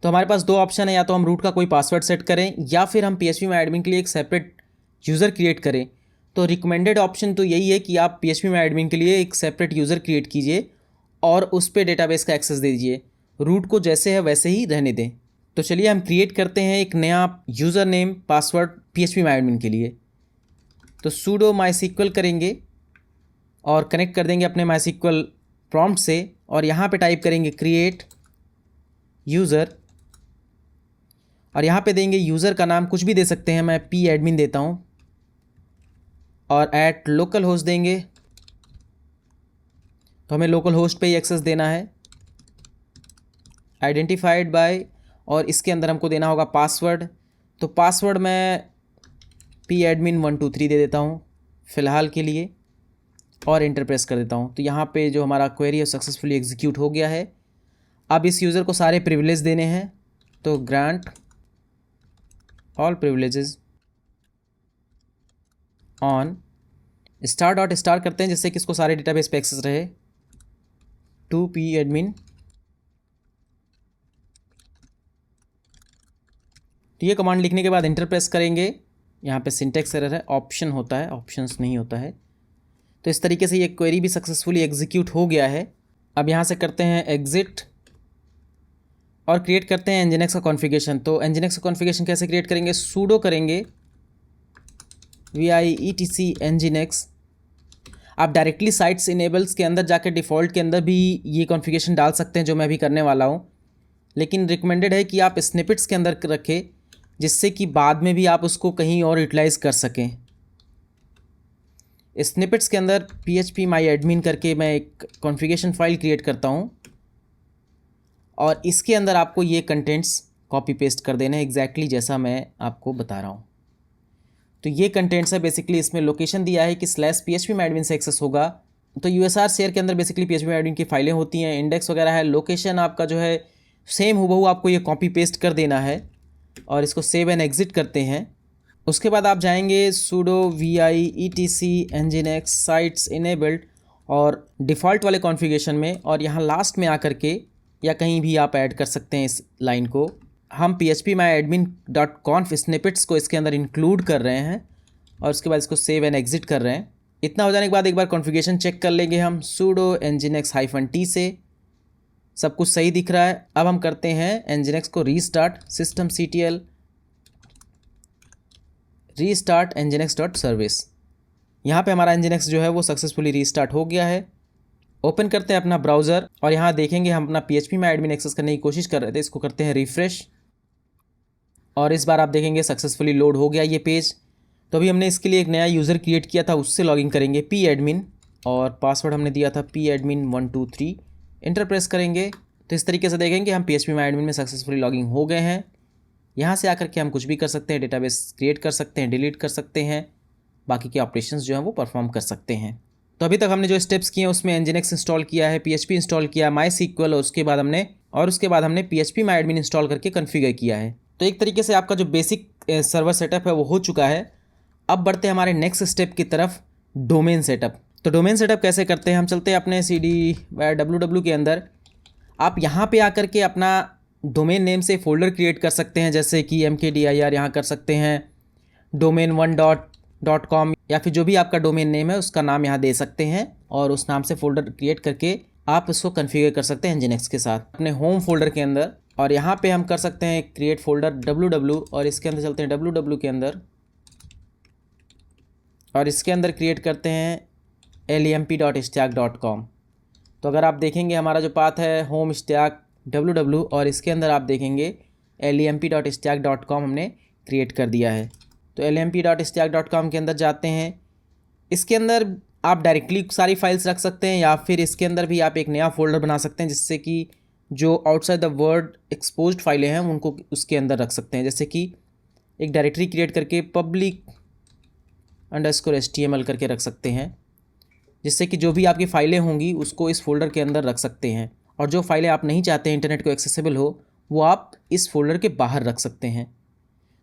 तो हमारे पास दो ऑप्शन है, या तो हम रूट का कोई पासवर्ड सेट करें या फिर हम PHP MyAdmin के लिए एक सेपरेट यूज़र क्रिएट करें। तो रिकमेंडेड ऑप्शन तो यही है कि आप PHP MyAdmin के लिए एक सेपरेट यूज़र क्रिएट कीजिए और उस पर डेटाबेस का एक्सेस दे दीजिए, रूट को जैसे है वैसे ही रहने दें। तो चलिए हम क्रिएट करते हैं एक नया user name password PHP MyAdmin के लिए। तो sudo MySQL करेंगे और कनेक्ट कर देंगे अपने MySQL प्रॉम्प्ट से और यहाँ पे टाइप करेंगे क्रिएट यूज़र और यहाँ पे देंगे यूज़र का नाम कुछ भी दे सकते हैं, मैं pAdmin देता हूँ और @ लोकल होस्ट देंगे। तो हमें लोकल होस्ट पे ही एक्सेस देना है। आइडेंटिफाइड बाय और इसके अंदर हमको देना होगा पासवर्ड। तो पासवर्ड मैं pAdmin 123 दे देता हूँ फ़िलहाल के लिए और इंटर प्रेस कर देता हूँ। तो यहाँ पे जो हमारा क्वेरी है सक्सेसफुली एग्जीक्यूट हो गया है। अब इस यूज़र को सारे प्रिविलेज देने हैं, तो ग्रांट ऑल प्रिविलेजेस ऑन ** करते हैं जिससे कि इसको सारे डेटाबेस पे एक्सेस रहे टू pAdmin। तो ये कमांड लिखने के बाद इंटर प्रेस करेंगे। यहाँ पे सिंटैक्स एरर है, ऑप्शन होता है, ऑप्शंस नहीं होता है। तो इस तरीके से ये क्वेरी भी सक्सेसफुली एग्जीक्यूट हो गया है। अब यहाँ से करते हैं एग्जिट और क्रिएट करते हैं Nginx का कॉन्फ़िगरेशन। तो Nginx का कॉन्फ़िगरेशन कैसे क्रिएट करेंगे, sudo करेंगे VIETC Nginx। आप डायरेक्टली साइट्स इनेबल्स के अंदर जाकर डिफ़ॉल्ट के अंदर भी ये कॉन्फ़िगरेशन डाल सकते हैं जो मैं भी करने वाला हूँ, लेकिन रिकमेंडेड है कि आप स्निपेट्स के अंदर रखें जिससे कि बाद में भी आप उसको कहीं और यूटिलाइज़ कर सकें। स्निपेट्स के अंदर PHP MyAdmin करके मैं एक कॉन्फ़िगरेशन फ़ाइल क्रिएट करता हूँ और इसके अंदर आपको ये कंटेंट्स कॉपी पेस्ट कर देने हैं एग्जैक्टली जैसा मैं आपको बता रहा हूँ। तो ये कंटेंट्स है बेसिकली, इसमें लोकेशन दिया है कि /PHP MyAdmin से एक्सेस होगा। तो USR शेयर के अंदर बेसिकली PHP MyAdmin की फाइलें होती हैं, इंडेक्स वगैरह है। लोकेशन आपका जो है सेम हूबहू आपको ये कॉपी पेस्ट कर देना है और इसको सेव एंड एग्जिट करते हैं। उसके बाद आप जाएंगे sudo VIETC Nginx sites enabled और डिफ़ॉल्ट वाले कॉन्फ़िगरेशन में, और यहाँ लास्ट में आकर के या कहीं भी आप ऐड कर सकते हैं इस लाइन को। हम PHP MyAdmin.conf स्निपेट्स को इसके अंदर इंक्लूड कर रहे हैं और उसके बाद इसको सेव एंड एग्जिट कर रहे हैं। इतना हो जाने के बाद एक बार कॉन्फ़िगरेशन चेक कर लेंगे हम sudo nginx-t से। सब कुछ सही दिख रहा है। अब हम करते हैं nginx को रीस्टार्ट, systemctl रीस्टार्ट nginx.service। यहाँ पे हमारा nginx जो है वो सक्सेसफुली रीस्टार्ट हो गया है। ओपन करते हैं अपना ब्राउज़र और यहाँ देखेंगे हम अपना phpMyAdmin एक्सेस करने की कोशिश कर रहे थे, इसको करते हैं रिफ़्रेश और इस बार आप देखेंगे सक्सेसफुली लोड हो गया ये पेज। तो अभी हमने इसके लिए एक नया यूज़र क्रिएट किया था, उससे लॉगिन करेंगे pAdmin और पासवर्ड हमने दिया था pAdmin123। इंटर प्रेस करेंगे तो इस तरीके से देखेंगे हम phpMyAdmin में सक्सेसफुली लॉगिन हो गए हैं। यहाँ से आकर के हम कुछ भी कर सकते हैं, डेटाबेस क्रिएट कर सकते हैं, डिलीट कर सकते हैं, बाकी के ऑपरेशंस जो हैं वो परफॉर्म कर सकते हैं। तो अभी तक हमने जो स्टेप्स किए हैं उसमें nginx इंस्टॉल किया है, PHP इंस्टॉल किया, MySQL और उसके बाद हमने phpMyAdmin इंस्टॉल करके कॉन्फ़िगर किया है। तो एक तरीके से आपका जो बेसिक सर्वर सेटअप है वो हो चुका है। अब बढ़ते हैं हमारे नेक्स्ट स्टेप की तरफ, डोमेन सेटअप। तो डोमेन सेटअप कैसे करते हैं, हम चलते हैं अपने cd/ww के अंदर। आप यहाँ पे आकर के अपना डोमेन नेम से फ़ोल्डर क्रिएट कर सकते हैं, जैसे कि mkdir यहाँ कर सकते हैं, domain1.com या फिर जो भी आपका डोमेन नेम है उसका नाम यहाँ दे सकते हैं और उस नाम से फ़ोल्डर क्रिएट करके आप इसको कॉन्फ़िगर कर सकते हैं nginx के साथ अपने होम फोल्डर के अंदर। और यहाँ पे हम कर सकते हैं क्रिएट फोल्डर ww और इसके अंदर चलते हैं ww के अंदर और इसके अंदर क्रिएट करते हैं lemp.stack.com। तो अगर आप देखेंगे हमारा जो पाथ है होम स्टैक ww और इसके अंदर आप देखेंगे lemp.stack.com हमने क्रिएट कर दिया है। तो lemp.stack.com के अंदर जाते हैं। इसके अंदर आप डायरेक्टली सारी फाइल्स रख सकते हैं या फिर इसके अंदर भी आप एक नया फ़ोल्डर बना सकते हैं, जिससे कि जो आउटसाइड द वर्ड एक्सपोज्ड फाइलें हैं उनको उसके अंदर रख सकते हैं। जैसे कि एक डायरेक्टरी क्रिएट करके public_html करके रख सकते हैं, जिससे कि जो भी आपकी फ़ाइलें होंगी उसको इस फोल्डर के अंदर रख सकते हैं और जो फाइलें आप नहीं चाहते हैं इंटरनेट को एक्सेसिबल हो वो आप इस फोल्डर के बाहर रख सकते हैं।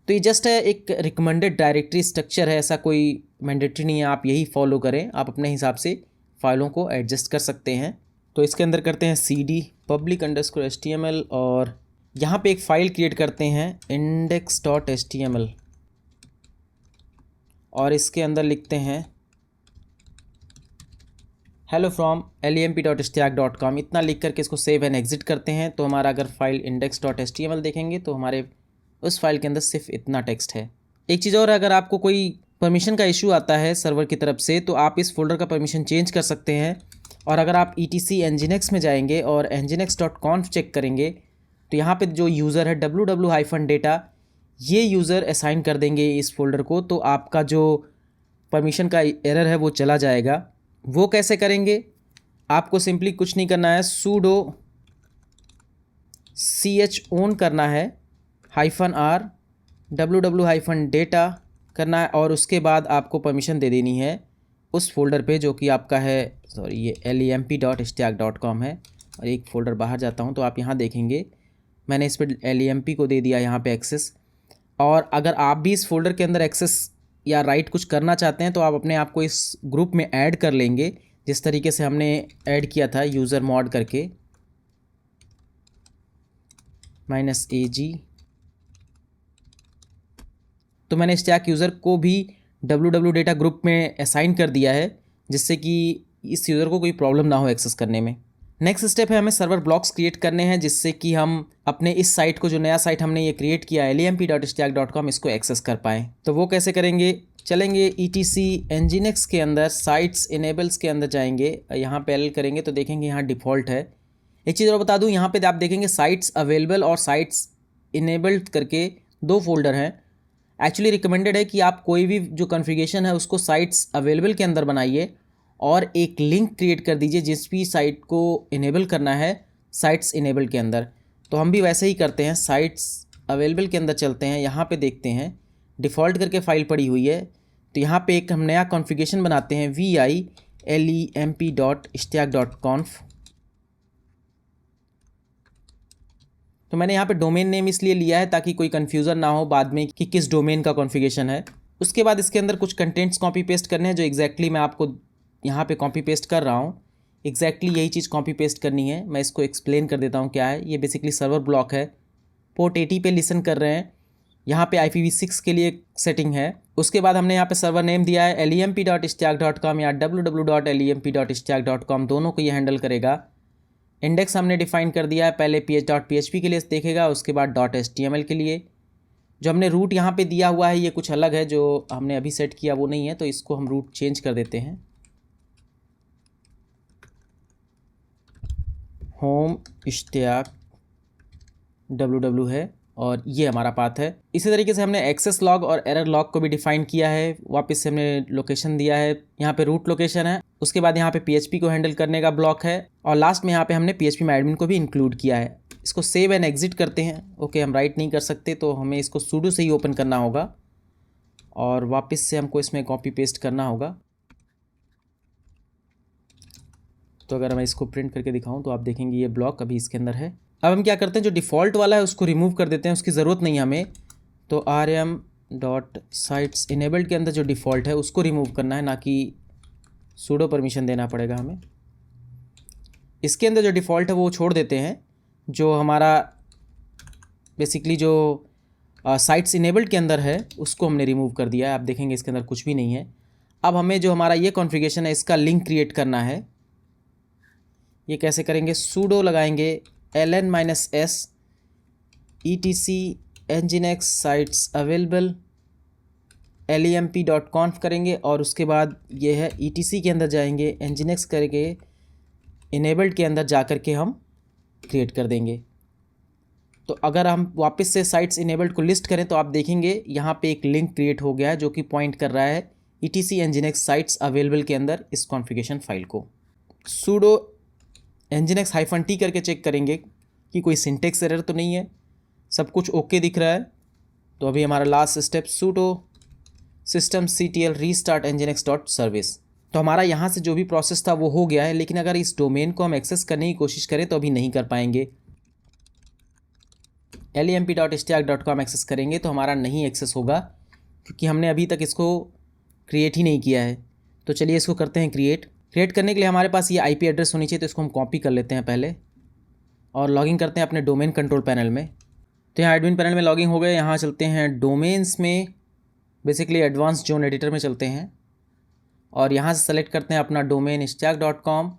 तो ये जस्ट है एक रिकमेंडेड डायरेक्टरी स्ट्रक्चर है, ऐसा कोई मैंडेटरी नहीं है आप यही फॉलो करें, आप अपने हिसाब से फ़ाइलों को एडजस्ट कर सकते हैं। तो इसके अंदर करते हैं cd public_html और यहाँ पे एक फ़ाइल क्रिएट करते हैं index.html और इसके अंदर लिखते हैं hello from lemp.stack.com। इतना लिख करके इसको सेव एंड एग्जिट करते हैं। तो हमारा अगर फाइल index.html देखेंगे तो हमारे उस फाइल के अंदर सिर्फ इतना टेक्स्ट है। एक चीज़ और, अगर आपको कोई परमिशन का इशू आता है सर्वर की तरफ से तो आप इस फोल्डर का परमिशन चेंज कर सकते हैं। और अगर आप etc nginx में जाएंगे और nginx.conf चेक करेंगे तो यहाँ पे जो यूज़र है ww-data ये यूज़र असाइन कर देंगे इस फोल्डर को, तो आपका जो परमिशन का एरर है वो चला जाएगा। वो कैसे करेंगे, आपको सिंपली कुछ नहीं करना है, sudo chown करना है -r ww-data करना है और उसके बाद आपको परमिशन दे देनी है उस फोल्डर पे जो कि आपका है, सॉरी ये lemp.stack.com है। और एक फ़ोल्डर बाहर जाता हूँ तो आप यहाँ देखेंगे मैंने इस पर lemp को दे दिया यहाँ पे एक्सेस। और अगर आप भी इस फोल्डर के अंदर एक्सेस या राइट कुछ करना चाहते हैं तो आप अपने आप को इस ग्रुप में ऐड कर लेंगे, जिस तरीके से हमने ऐड किया था यूज़र मॉड करके -ag। तो मैंने स्टैक यूज़र को भी ww डेटा ग्रुप में असाइन कर दिया है, जिससे कि इस यूज़र को कोई प्रॉब्लम ना हो एक्सेस करने में। नेक्स्ट स्टेप है हमें सर्वर ब्लॉक्स क्रिएट करने हैं, जिससे कि हम अपने इस साइट को, जो नया साइट हमने ये क्रिएट किया है lemp.stack.com, इसको एक्सेस कर पाएँ। तो वो कैसे करेंगे, चलेंगे etc nginx के अंदर साइट्स इनेबल्स के अंदर जाएंगे, यहाँ पे एल करेंगे तो देखेंगे यहाँ डिफ़ॉल्ट है। एक चीज़ और बता दूँ, यहाँ पे आप देखेंगे साइट्स अवेलेबल और साइट्स इनेबल्ड करके दो फोल्डर हैं। एक्चुअली रिकमेंडेड है कि आप कोई भी जो कॉन्फ़िगरेशन है उसको साइट्स अवेलेबल के अंदर बनाइए और एक लिंक क्रिएट कर दीजिए जिस भी साइट को इनेबल करना है साइट्स इनेबल के अंदर। तो हम भी वैसे ही करते हैं, साइट्स अवेलेबल के अंदर चलते हैं, यहाँ पे देखते हैं डिफ़ॉल्ट करके फ़ाइल पड़ी हुई है। तो यहाँ पे एक हम नया कॉन्फ़िगरेशन बनाते हैं vi.lemp.stack.conf। तो मैंने यहाँ पे डोमेन नेम इसलिए लिया है ताकि कोई कन्फ्यूज़न ना हो बाद में कि किस डोमेन का कॉन्फ़िगरेशन है। उसके बाद इसके अंदर कुछ कंटेंट्स कॉपी पेस्ट करने हैं, जो एग्जैक्टली मैं आपको यहाँ पे कॉपी पेस्ट कर रहा हूँ। एग्जैक्टली यही चीज़ कॉपी पेस्ट करनी है। मैं इसको एक्सप्लेन कर देता हूँ क्या है। ये बेसिकली सर्वर ब्लॉक है, पोर्ट 80 पे लिसन कर रहे हैं यहाँ पे IPv6 के लिए सेटिंग है। उसके बाद हमने यहाँ पे सर्वर नेम दिया है lemp.stack.com या www.lemp.stack.com, दोनों को ये हैंडल करेगा। इंडेक्स हमने डिफाइन कर दिया है, पहले ph.php के लिए देखेगा, उसके बाद .html के लिए। जो हमने रूट यहाँ पे दिया हुआ है ये कुछ अलग है, जो हमने अभी सेट किया वो नहीं है, तो इसको हम रूट चेंज कर देते हैं। होम stack www है और ये हमारा पाथ है। इसी तरीके से हमने एक्सेस लॉग और एरर लॉग को भी डिफाइन किया है। वापस से हमने लोकेशन दिया है, यहाँ पे रूट लोकेशन है, उसके बाद यहाँ पे PHP को हैंडल करने का ब्लॉक है और लास्ट में यहाँ पे हमने PHP एडमिन को भी इंक्लूड किया है। इसको सेव एंड एग्जिट करते हैं। ओके, हम राइट नहीं कर सकते तो हमें इसको sudo से ही ओपन करना होगा और वापस से हमको इसमें कॉपी पेस्ट करना होगा। तो अगर मैं इसको प्रिंट करके दिखाऊं तो आप देखेंगे ये ब्लॉक अभी इसके अंदर है। अब हम क्या करते हैं, जो डिफ़ॉल्ट वाला है उसको रिमूव कर देते हैं, उसकी ज़रूरत नहीं है हमें। तो rm.sites enabled के अंदर जो डिफ़ॉल्ट है उसको रिमूव करना है, ना कि सूडो परमिशन देना पड़ेगा हमें। इसके अंदर जो डिफ़ॉल्ट है वो छोड़ देते हैं। जो हमारा बेसिकली जो साइट्स इनेबल्ड के अंदर है उसको हमने रिमूव कर दिया है। आप देखेंगे इसके अंदर कुछ भी नहीं है। अब हमें जो हमारा ये कॉन्फ़िगरेशन है इसका लिंक क्रिएट करना है। ये कैसे करेंगे, सूडो लगाएंगे ln-s etc nginx sites available lemp.conf करेंगे और उसके बाद ये है etc के अंदर जाएंगे, nginx करके enabled के अंदर जा कर के हम क्रिएट कर देंगे। तो अगर हम वापस से साइट्स इनेबल्ड को लिस्ट करें तो आप देखेंगे यहाँ पे एक लिंक क्रिएट हो गया है जो कि पॉइंट कर रहा है etc nginx sites available के अंदर इस कॉन्फ़िगरेशन फाइल को। सूडो nginx-t करके चेक करेंगे कि कोई सिंटेक्स एरर तो नहीं है, सब कुछ ओके दिख रहा है। तो अभी हमारा last step sudo systemctl restart nginx.service। तो हमारा यहाँ से जो भी प्रोसेस था वो हो गया है, लेकिन अगर इस डोमेन को हम एक्सेस करने की कोशिश करें तो अभी नहीं कर पाएंगे। lemp.stack.com एक्सेस करेंगे तो हमारा नहीं एक्सेस होगा क्योंकि हमने अभी तक इसको क्रिएट ही नहीं किया है। तो चलिए इसको करते हैं क्रिएट करने के लिए हमारे पास ये IP एड्रेस होनी चाहिए, तो इसको हम कॉपी कर लेते हैं पहले और लॉगिन करते हैं अपने डोमेन कंट्रोल पैनल में। तो यहाँ एडमिन पैनल में लॉगिन हो गए। यहाँ चलते हैं डोमेन्स में, बेसिकली एडवांस जोन एडिटर में चलते हैं और यहाँ से सेलेक्ट करते हैं अपना डोमेन stack.com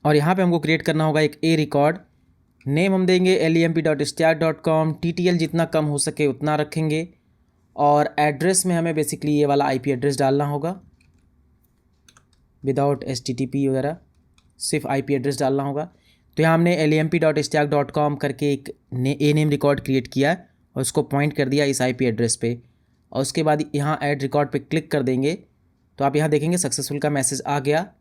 और यहाँ पे हमको क्रिएट करना होगा एक ए रिकॉर्ड। नेम हम देंगे lemp.stack.com, TTL जितना कम हो सके उतना रखेंगे और एड्रेस में हमें बेसिकली ये वाला IP एड्रेस डालना होगा विदाउट HTTP वगैरह, सिर्फ IP एड्रेस डालना होगा। तो यहाँ हमने lemp.stack.com करके एक ए नेम रिकॉर्ड क्रिएट किया और उसको पॉइंट कर दिया इस IP एड्रेस पे और उसके बाद यहाँ ऐड रिकॉर्ड पे क्लिक कर देंगे। तो आप यहाँ देखेंगे सक्सेसफुल का मैसेज आ गया।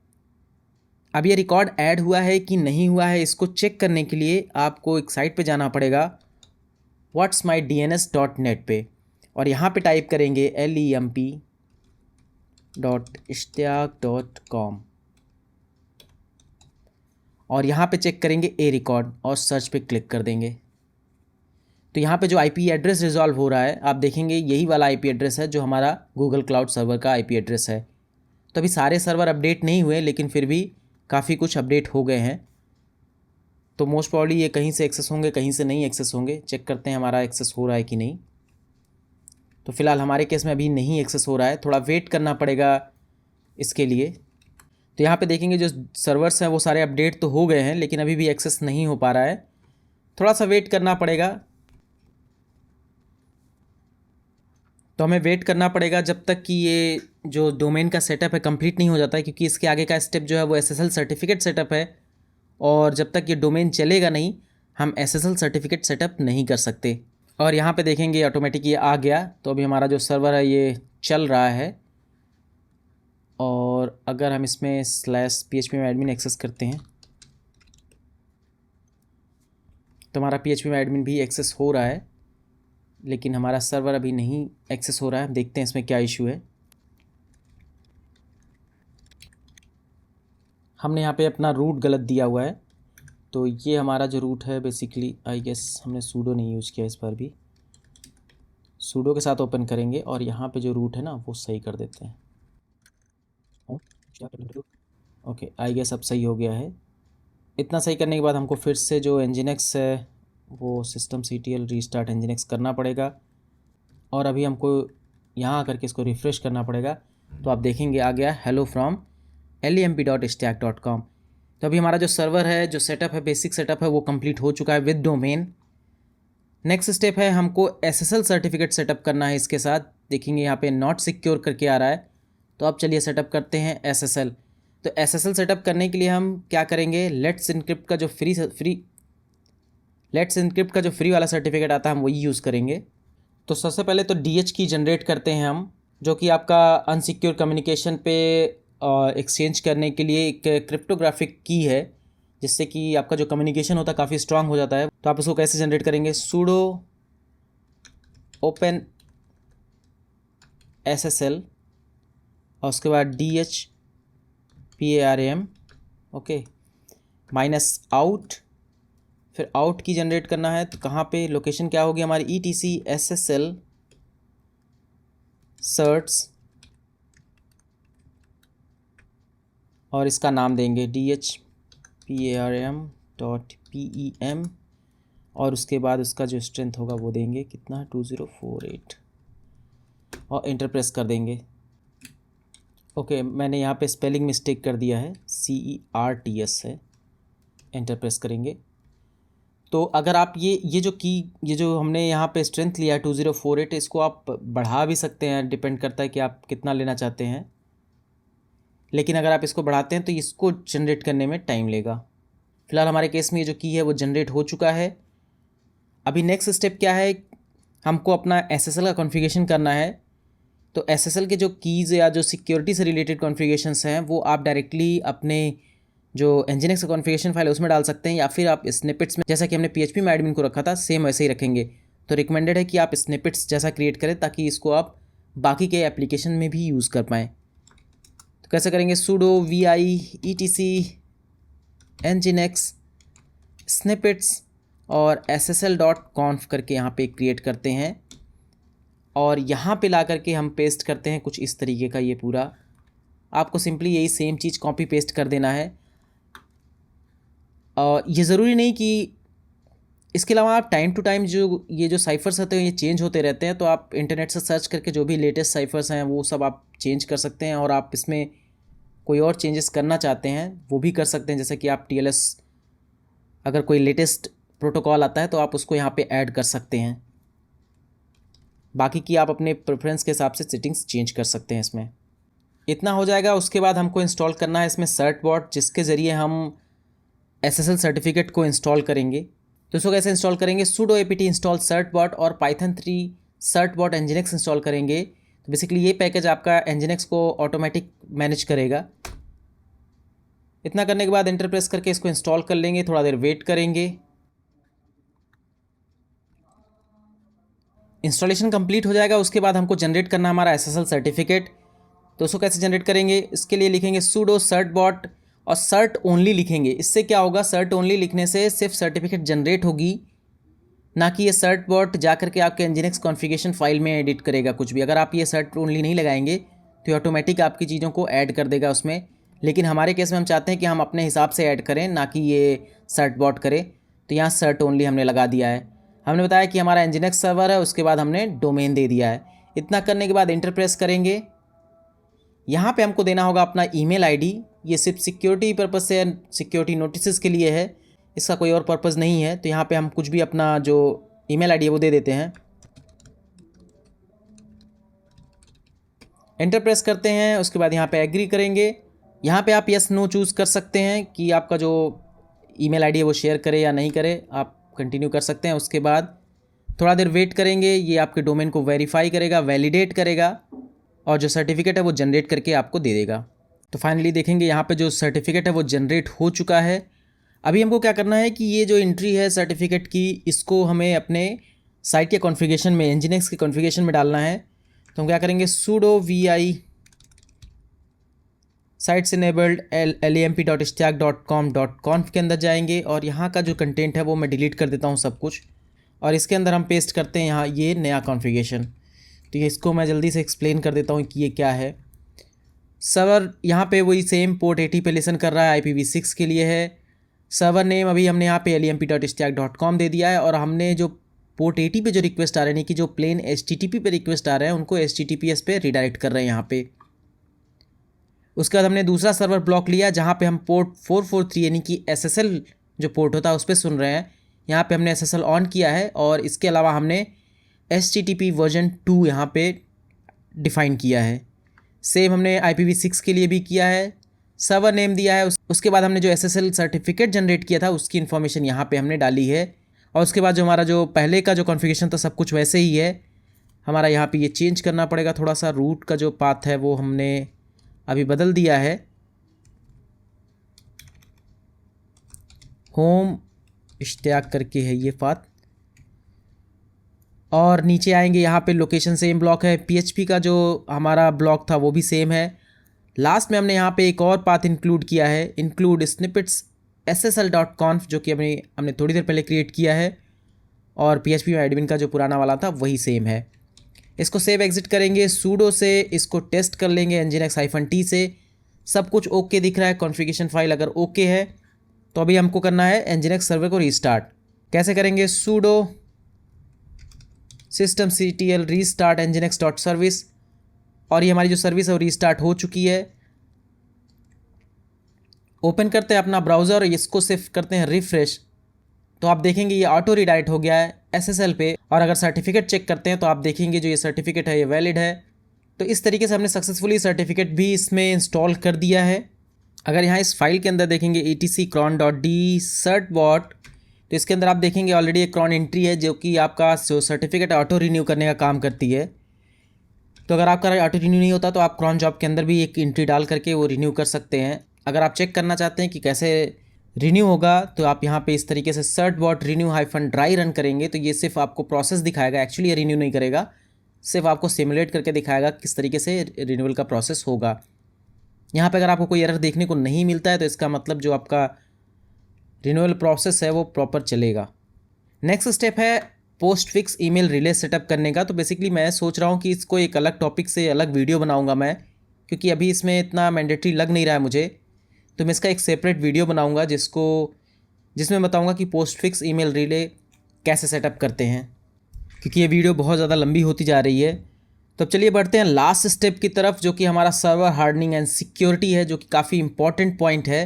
अब ये रिकॉर्ड ऐड हुआ है कि नहीं हुआ है इसको चेक करने के लिए आपको एक साइट पे जाना पड़ेगा whatsmydns.net पे और यहाँ पे टाइप करेंगे lemp.stack.com और यहाँ पे चेक करेंगे ए रिकॉर्ड और सर्च पे क्लिक कर देंगे। तो यहाँ पे जो IP एड्रेस रिजॉल्व हो रहा है आप देखेंगे यही वाला IP एड्रेस है जो हमारा गूगल क्लाउड सर्वर का IP एड्रेस है। तो अभी सारे सर्वर अपडेट नहीं हुए लेकिन फिर भी काफ़ी कुछ अपडेट हो गए हैं। तो मोस्ट प्रॉब्ली ये कहीं से एक्सेस होंगे, कहीं से नहीं एक्सेस होंगे। चेक करते हैं हमारा एक्सेस हो रहा है कि नहीं। तो फ़िलहाल हमारे केस में अभी नहीं एक्सेस हो रहा है, थोड़ा वेट करना पड़ेगा इसके लिए। तो यहाँ पे देखेंगे जो सर्वर्स हैं वो सारे अपडेट तो हो गए हैं लेकिन अभी भी एक्सेस नहीं हो पा रहा है, थोड़ा सा वेट करना पड़ेगा। तो हमें वेट करना पड़ेगा जब तक कि ये जो डोमेन का सेटअप है कंप्लीट नहीं हो जाता है, क्योंकि इसके आगे का स्टेप जो है वो SSL सर्टिफिकेट सेटअप है और जब तक ये डोमेन चलेगा नहीं हम SSL सर्टिफिकेट सेटअप नहीं कर सकते। और यहाँ पे देखेंगे ऑटोमेटिक ये आ गया। तो अभी हमारा जो सर्वर है ये चल रहा है और अगर हम इसमें /php में एडमिन एक्सेस करते हैं तो हमारा PHP में एडमिन भी एक्सेस हो रहा है लेकिन हमारा सर्वर अभी नहीं एक्सेस हो रहा है। देखते हैं इसमें क्या इशू है। हमने यहाँ पे अपना रूट गलत दिया हुआ है। तो ये हमारा जो रूट है बेसिकली आई गेस हमने सूडो नहीं यूज़ किया, इस बार भी सूडो के साथ ओपन करेंगे और यहाँ पे जो रूट है ना वो सही कर देते हैं। ओके, आई गेस अब सही हो गया है। इतना सही करने के बाद हमको फिर से जो nginx है वो systemctl restart nginx करना पड़ेगा और अभी हमको यहाँ आकर के इसको रिफ़्रेश करना पड़ेगा, तो आप देखेंगे आ गया hello from lemp.stack.com। तो अभी हमारा जो सर्वर है, जो सेटअप है, बेसिक सेटअप है, वो कंप्लीट हो चुका है विद डोमेन। नेक्स्ट स्टेप है हमको SSL सर्टिफिकेट सेटअप करना है। इसके साथ देखेंगे यहाँ पे नॉट सिक्योर करके आ रहा है, तो अब चलिए सेटअप करते हैं SSL। तो SSL सेटअप करने के लिए हम क्या करेंगे, लेट्स इनक्रिप्ट का जो फ्री वाला सर्टिफिकेट आता है हम वही यूज़ करेंगे। तो सबसे पहले तो DH की जनरेट करते हैं हम, जो कि आपका अनसिक्योर कम्युनिकेशन पे एक्सचेंज करने के लिए एक क्रिप्टोग्राफिक की है, जिससे कि आपका जो कम्युनिकेशन होता है काफ़ी स्ट्रांग हो जाता है। तो आप उसको कैसे जनरेट करेंगे, sudo open SSL और उसके बाद DHPARM, ओके, -out, फिर आउट की जनरेट करना है। तो कहाँ पे लोकेशन क्या होगी हमारी, ETC SSL certs, और इसका नाम देंगे DHPARM.PEM, और उसके बाद उसका जो स्ट्रेंथ होगा वो देंगे कितना, 2048, और इंटर प्रेस कर देंगे। ओके, मैंने यहाँ पे स्पेलिंग मिस्टेक कर दिया है, CERTS है, इंटर प्रेस करेंगे। तो अगर आप ये जो हमने यहाँ पे स्ट्रेंथ लिया है 2048, इसको आप बढ़ा भी सकते हैं, डिपेंड करता है कि आप कितना लेना चाहते हैं। लेकिन अगर आप इसको बढ़ाते हैं तो इसको जनरेट करने में टाइम लेगा। फिलहाल हमारे केस में ये जो की है वो जनरेट हो चुका है। अभी नेक्स्ट स्टेप क्या है, हमको अपना SSL का कॉन्फ़िगरेशन करना है। तो SSL के जो कीज़ या जो सिक्योरिटी से रिलेटेड कॉन्फ़िगरेशंस हैं वो आप डायरेक्टली अपने जो Nginx का कॉन्फ़िगरेशन फाइल है उसमें डाल सकते हैं, या फिर आप स्निपेट्स में, जैसा कि हमने PHP में एडमिन को रखा था सेम वैसे ही रखेंगे। तो रिकमेंडेड है कि आप स्निपेट्स जैसा क्रिएट करें ताकि इसको आप बाकी के एप्लीकेशन में भी यूज़ कर पाएँ। तो कैसे करेंगे, sudo vi etc nginx snippets और ssl.conf करके यहाँ पे क्रिएट करते हैं, और यहाँ पे ला करके हम पेस्ट करते हैं कुछ इस तरीके का। ये पूरा आपको सिंपली यही सेम चीज़ कॉपी पेस्ट कर देना है। और ये ज़रूरी नहीं कि, इसके अलावा आप टाइम टू टाइम जो साइफ़र्स होते हैं ये चेंज होते रहते हैं, तो आप इंटरनेट से सर्च करके जो भी लेटेस्ट साइफ़र्स हैं वो सब आप चेंज कर सकते हैं, और आप इसमें कोई और चेंजेस करना चाहते हैं वो भी कर सकते हैं। जैसे कि आप TLS, अगर कोई लेटेस्ट प्रोटोकॉल आता है तो आप उसको यहाँ पे ऐड कर सकते हैं। बाकी की आप अपने प्रेफरेंस के हिसाब से सेटिंग्स चेंज कर सकते हैं इसमें। इतना हो जाएगा। उसके बाद हमको इंस्टॉल करना है इसमें certbot, जिसके ज़रिए हम SSL सर्टिफिकेट को इंस्टॉल करेंगे। तो इसको कैसे इंस्टॉल करेंगे, sudo apt install certbot और python 3 certbot nginx इंस्टॉल करेंगे। तो बेसिकली ये पैकेज आपका nginx को ऑटोमेटिक मैनेज करेगा। इतना करने के बाद एंटर प्रेस करके इसको इंस्टॉल कर लेंगे, थोड़ा देर वेट करेंगे। इंस्टॉलेशन कंप्लीट हो जाएगा। उसके बाद हमको जनरेट करना हमारा SSL सर्टिफिकेट। तो उसको कैसे जनरेट करेंगे, इसके लिए लिखेंगे sudo certbot और cert ओनली लिखेंगे। इससे क्या होगा, cert ओनली लिखने से सिर्फ सर्टिफिकेट जनरेट होगी, ना कि ये certbot जा करके आपके nginx कॉन्फ़िगरेशन फाइल में एडिट करेगा कुछ भी। अगर आप ये cert ओनली नहीं लगाएंगे तो ऑटोमेटिक आपकी चीज़ों को ऐड कर देगा उसमें। लेकिन हमारे केस में हम चाहते हैं कि हम अपने हिसाब से ऐड करें, ना कि ये certbot करे। तो यहाँ cert ओनली हमने लगा दिया है। हमने बताया कि हमारा nginx सर्वर है, उसके बाद हमने डोमेन दे दिया है। इतना करने के बाद इंटर प्रेस करेंगे। यहाँ पे हमको देना होगा अपना ईमेल आईडी। ये सिर्फ सिक्योरिटी पर्पज़ से, सिक्योरिटी नोटिस के लिए है, इसका कोई और पर्पज़ नहीं है। तो यहाँ पे हम कुछ भी अपना जो ईमेल आईडी है वो दे देते हैं। एंटर प्रेस करते हैं। उसके बाद यहाँ पे एग्री करेंगे। यहाँ पे आप यस नो चूज़ कर सकते हैं कि आपका जो ईमेल आईडी है वो शेयर करे या नहीं करे, आप कंटिन्यू कर सकते हैं। उसके बाद थोड़ा देर वेट करेंगे, ये आपके डोमेन को वेरीफाई करेगा, वैलिडेट करेगा, और जो सर्टिफिकेट है वो जनरेट करके आपको दे देगा। तो फाइनली देखेंगे यहाँ पे जो सर्टिफिकेट है वो जनरेट हो चुका है। अभी हमको क्या करना है कि ये जो एंट्री है सर्टिफिकेट की, इसको हमें अपने साइट के कॉन्फ़िगरेशन में, nginx के कॉन्फ़िगरेशन में डालना है। तो हम क्या करेंगे, sudo vi sites enabled lemp.stack.com.conf के अंदर जाएंगे, और यहाँ का जो कंटेंट है वो मैं डिलीट कर देता हूँ सब कुछ, और इसके अंदर हम पेस्ट करते हैं यहाँ ये नया कॉन्फ़िगरेशन। तो ये इसको मैं जल्दी से एक्सप्लेन कर देता हूँ कि ये क्या है। सर्वर यहाँ पे वही सेम पोर्ट 80 पे लिसन कर रहा है, IPv6 के लिए है। सर्वर नेम अभी हमने यहाँ पे lemp.stack.com दे दिया है, और हमने जो पोर्ट 80 पे जो रिक्वेस्ट आ रहे हैं, यानी कि जो प्लेन HTTP पे रिक्वेस्ट आ रहे हैं उनको HTTPS पे रिडायरेक्ट कर रहे हैं यहाँ पे। उसके बाद हमने दूसरा सर्वर ब्लॉक लिया जहाँ पे हम पोर्ट 443 यानी कि SSL जो पोर्ट होता है उस पर सुन रहे हैं। यहाँ पे हमने SSL ऑन किया है और इसके अलावा हमने HTTP वर्जन 2 यहाँ पे डिफ़ाइन किया है। सेम हमने IPv6 के लिए भी किया है, सर्वर नेम दिया है। उसके बाद हमने जो SSL सर्टिफिकेट जनरेट किया था उसकी इन्फॉर्मेशन यहाँ पे हमने डाली है। और उसके बाद जो हमारा जो पहले का जो कॉन्फ़िगरेशन था सब कुछ वैसे ही है। हमारा यहाँ पे ये चेंज करना पड़ेगा थोड़ा सा, रूट का जो पाथ है वो हमने अभी बदल दिया है, होम इश्तियाक करके है ये पाथ। और नीचे आएंगे यहाँ पे लोकेशन सेम ब्लॉक है, PHP का जो हमारा ब्लॉक था वो भी सेम है। लास्ट में हमने यहाँ पे एक और पाथ इंक्लूड किया है, इंक्लूड स्निपेट्स SSL.conf, जो कि हमने थोड़ी देर पहले क्रिएट किया है। और PHP में एडमिन का जो पुराना वाला था वही सेम है। इसको सेव एग्जिट करेंगे, सूडो से इसको टेस्ट कर लेंगे nginx-t से। सब कुछ ओके दिख रहा है, कॉन्फ़िगरेशन फाइल अगर ओके है तो अभी हमको करना है nginx सर्वर को रीस्टार्ट। कैसे करेंगे, सूडो systemctl रीस्टार्ट nginx.service, और ये हमारी जो सर्विस है वो रीस्टार्ट हो चुकी है। ओपन करते हैं अपना ब्राउज़र और इसको सिर्फ करते हैं रिफ्रेश, तो आप देखेंगे ये ऑटो रिडायरेक्ट हो गया है SSL पे। और अगर सर्टिफिकेट चेक करते हैं तो आप देखेंगे जो ये सर्टिफिकेट है ये वैलिड है। तो इस तरीके से हमने सक्सेसफुली सर्टिफिकेट भी इसमें इंस्टॉल कर दिया है। अगर यहाँ इस फाइल के अंदर देखेंगे etc-cron.d certbot, तो इसके अंदर आप देखेंगे ऑलरेडी एक क्रॉन एंट्री है जो कि आपका जो सर्टिफिकेट ऑटो रिन्यू करने का काम करती है। तो अगर आपका ऑटो रिन्यू नहीं होता तो आप क्रॉन जॉब के अंदर भी एक एंट्री डाल करके वो रिन्यू कर सकते हैं। अगर आप चेक करना चाहते हैं कि कैसे रिन्यू होगा तो आप यहाँ पे इस तरीके से certbot renew-dry रन करेंगे तो ये सिर्फ आपको प्रोसेस दिखाएगा, एक्चुअली ये रिन्यू नहीं करेगा, सिर्फ आपको सिमुलेट करके दिखाएगा किस तरीके से रिन्यूअल का प्रोसेस होगा। यहाँ पे अगर आपको कोई एरर देखने को नहीं मिलता है तो इसका मतलब जो आपका रिन्यूअल प्रोसेस है वो प्रॉपर चलेगा। नेक्स्ट स्टेप है post fix email relay setup करने का। तो बेसिकली मैं सोच रहा हूँ कि इसको एक अलग टॉपिक से अलग वीडियो बनाऊँगा मैं, क्योंकि अभी इसमें इतना मैंडेटरी लग नहीं रहा है मुझे। तो मैं इसका एक सेपरेट वीडियो बनाऊंगा जिसमें बताऊंगा कि पोस्ट फिक्स ईमेल रिले कैसे सेटअप करते हैं, क्योंकि ये वीडियो बहुत ज़्यादा लंबी होती जा रही है। तो अब चलिए बढ़ते हैं लास्ट स्टेप की तरफ, जो कि हमारा सर्वर हार्डनिंग एंड सिक्योरिटी है, जो कि काफ़ी इंपॉर्टेंट पॉइंट है।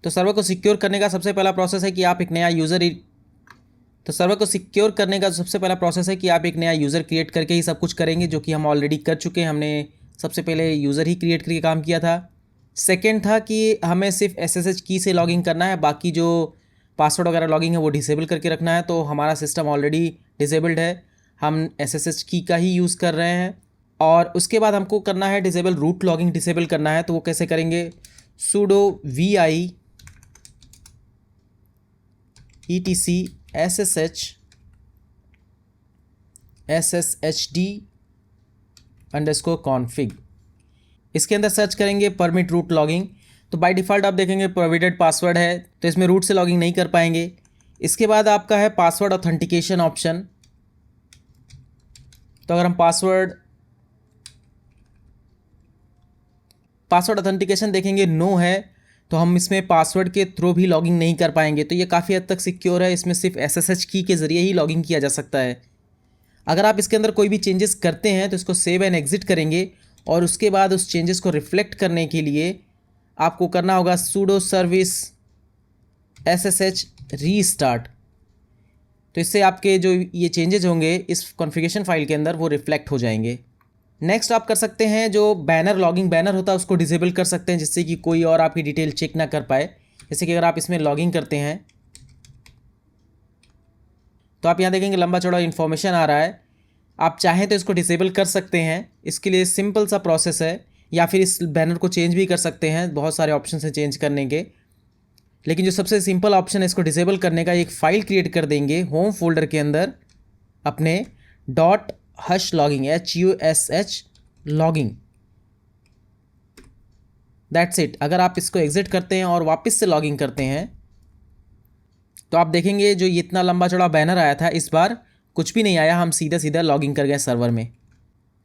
तो सर्वर को सिक्योर करने का सबसे पहला प्रोसेस है कि आप एक नया यूज़र क्रिएट करके ही सब कुछ करेंगे, जो कि हम ऑलरेडी कर चुके हैं। हमने सबसे पहले यूज़र ही क्रिएट करके काम किया था। सेकेंड था कि हमें सिर्फ SSH की से लॉगिन करना है, बाकी जो पासवर्ड वगैरह लॉगिन है वो डिसेबल करके रखना है। तो हमारा सिस्टम ऑलरेडी डिसेबल्ड है, हम SSH की का ही यूज़ कर रहे हैं। और उसके बाद हमको करना है डिसेबल रूट लॉगिंग डिसेबल करना है। तो वो कैसे करेंगे, sudo vi etc sshd_config, इसके अंदर सर्च करेंगे परमिट रूट लॉगिंग। तो बाय डिफ़ॉल्ट आप देखेंगे प्रोवाइडेड पासवर्ड है, तो इसमें रूट से लॉगिंग नहीं कर पाएंगे। इसके बाद आपका है पासवर्ड ऑथेंटिकेशन ऑप्शन। तो अगर हम पासवर्ड ऑथेंटिकेशन देखेंगे नो है, तो हम इसमें पासवर्ड के थ्रू भी लॉगिंग नहीं कर पाएंगे। तो ये काफ़ी हद तक सिक्योर है, इसमें सिर्फ SSH की के ज़रिए ही लॉगिंग किया जा सकता है। अगर आप इसके अंदर कोई भी चेंजेस करते हैं तो इसको सेव एंड एग्जिट करेंगे, और उसके बाद उस चेंजेस को रिफ्लेक्ट करने के लिए आपको करना होगा sudo service SSH रीस्टार्ट। तो इससे आपके जो ये चेंजेस होंगे इस कॉन्फ़िगरेशन फाइल के अंदर वो रिफ्लेक्ट हो जाएंगे। नेक्स्ट आप कर सकते हैं जो लॉगिंग बैनर होता है उसको डिसेबल कर सकते हैं, जिससे कि कोई और आपकी डिटेल चेक ना कर पाए। जैसे कि अगर आप इसमें लॉगिंग करते हैं तो आप यहाँ देखेंगे लंबा चौड़ा इन्फॉर्मेशन आ रहा है। आप चाहें तो इसको डिसेबल कर सकते हैं, इसके लिए सिंपल सा प्रोसेस है, या फिर इस बैनर को चेंज भी कर सकते हैं। बहुत सारे ऑप्शन हैं चेंज करने के, लेकिन जो सबसे सिंपल ऑप्शन है इसको डिसेबल करने का, एक फ़ाइल क्रिएट कर देंगे होम फोल्डर के अंदर अपने .hush logging HUSH logging, that's it. अगर आप इसको एग्जिट करते हैं और वापस से लॉगिंग करते हैं तो आप देखेंगे जो ये इतना लंबा चौड़ा बैनर आया था इस बार कुछ भी नहीं आया, हम सीधा लॉगिंग कर गए सर्वर में।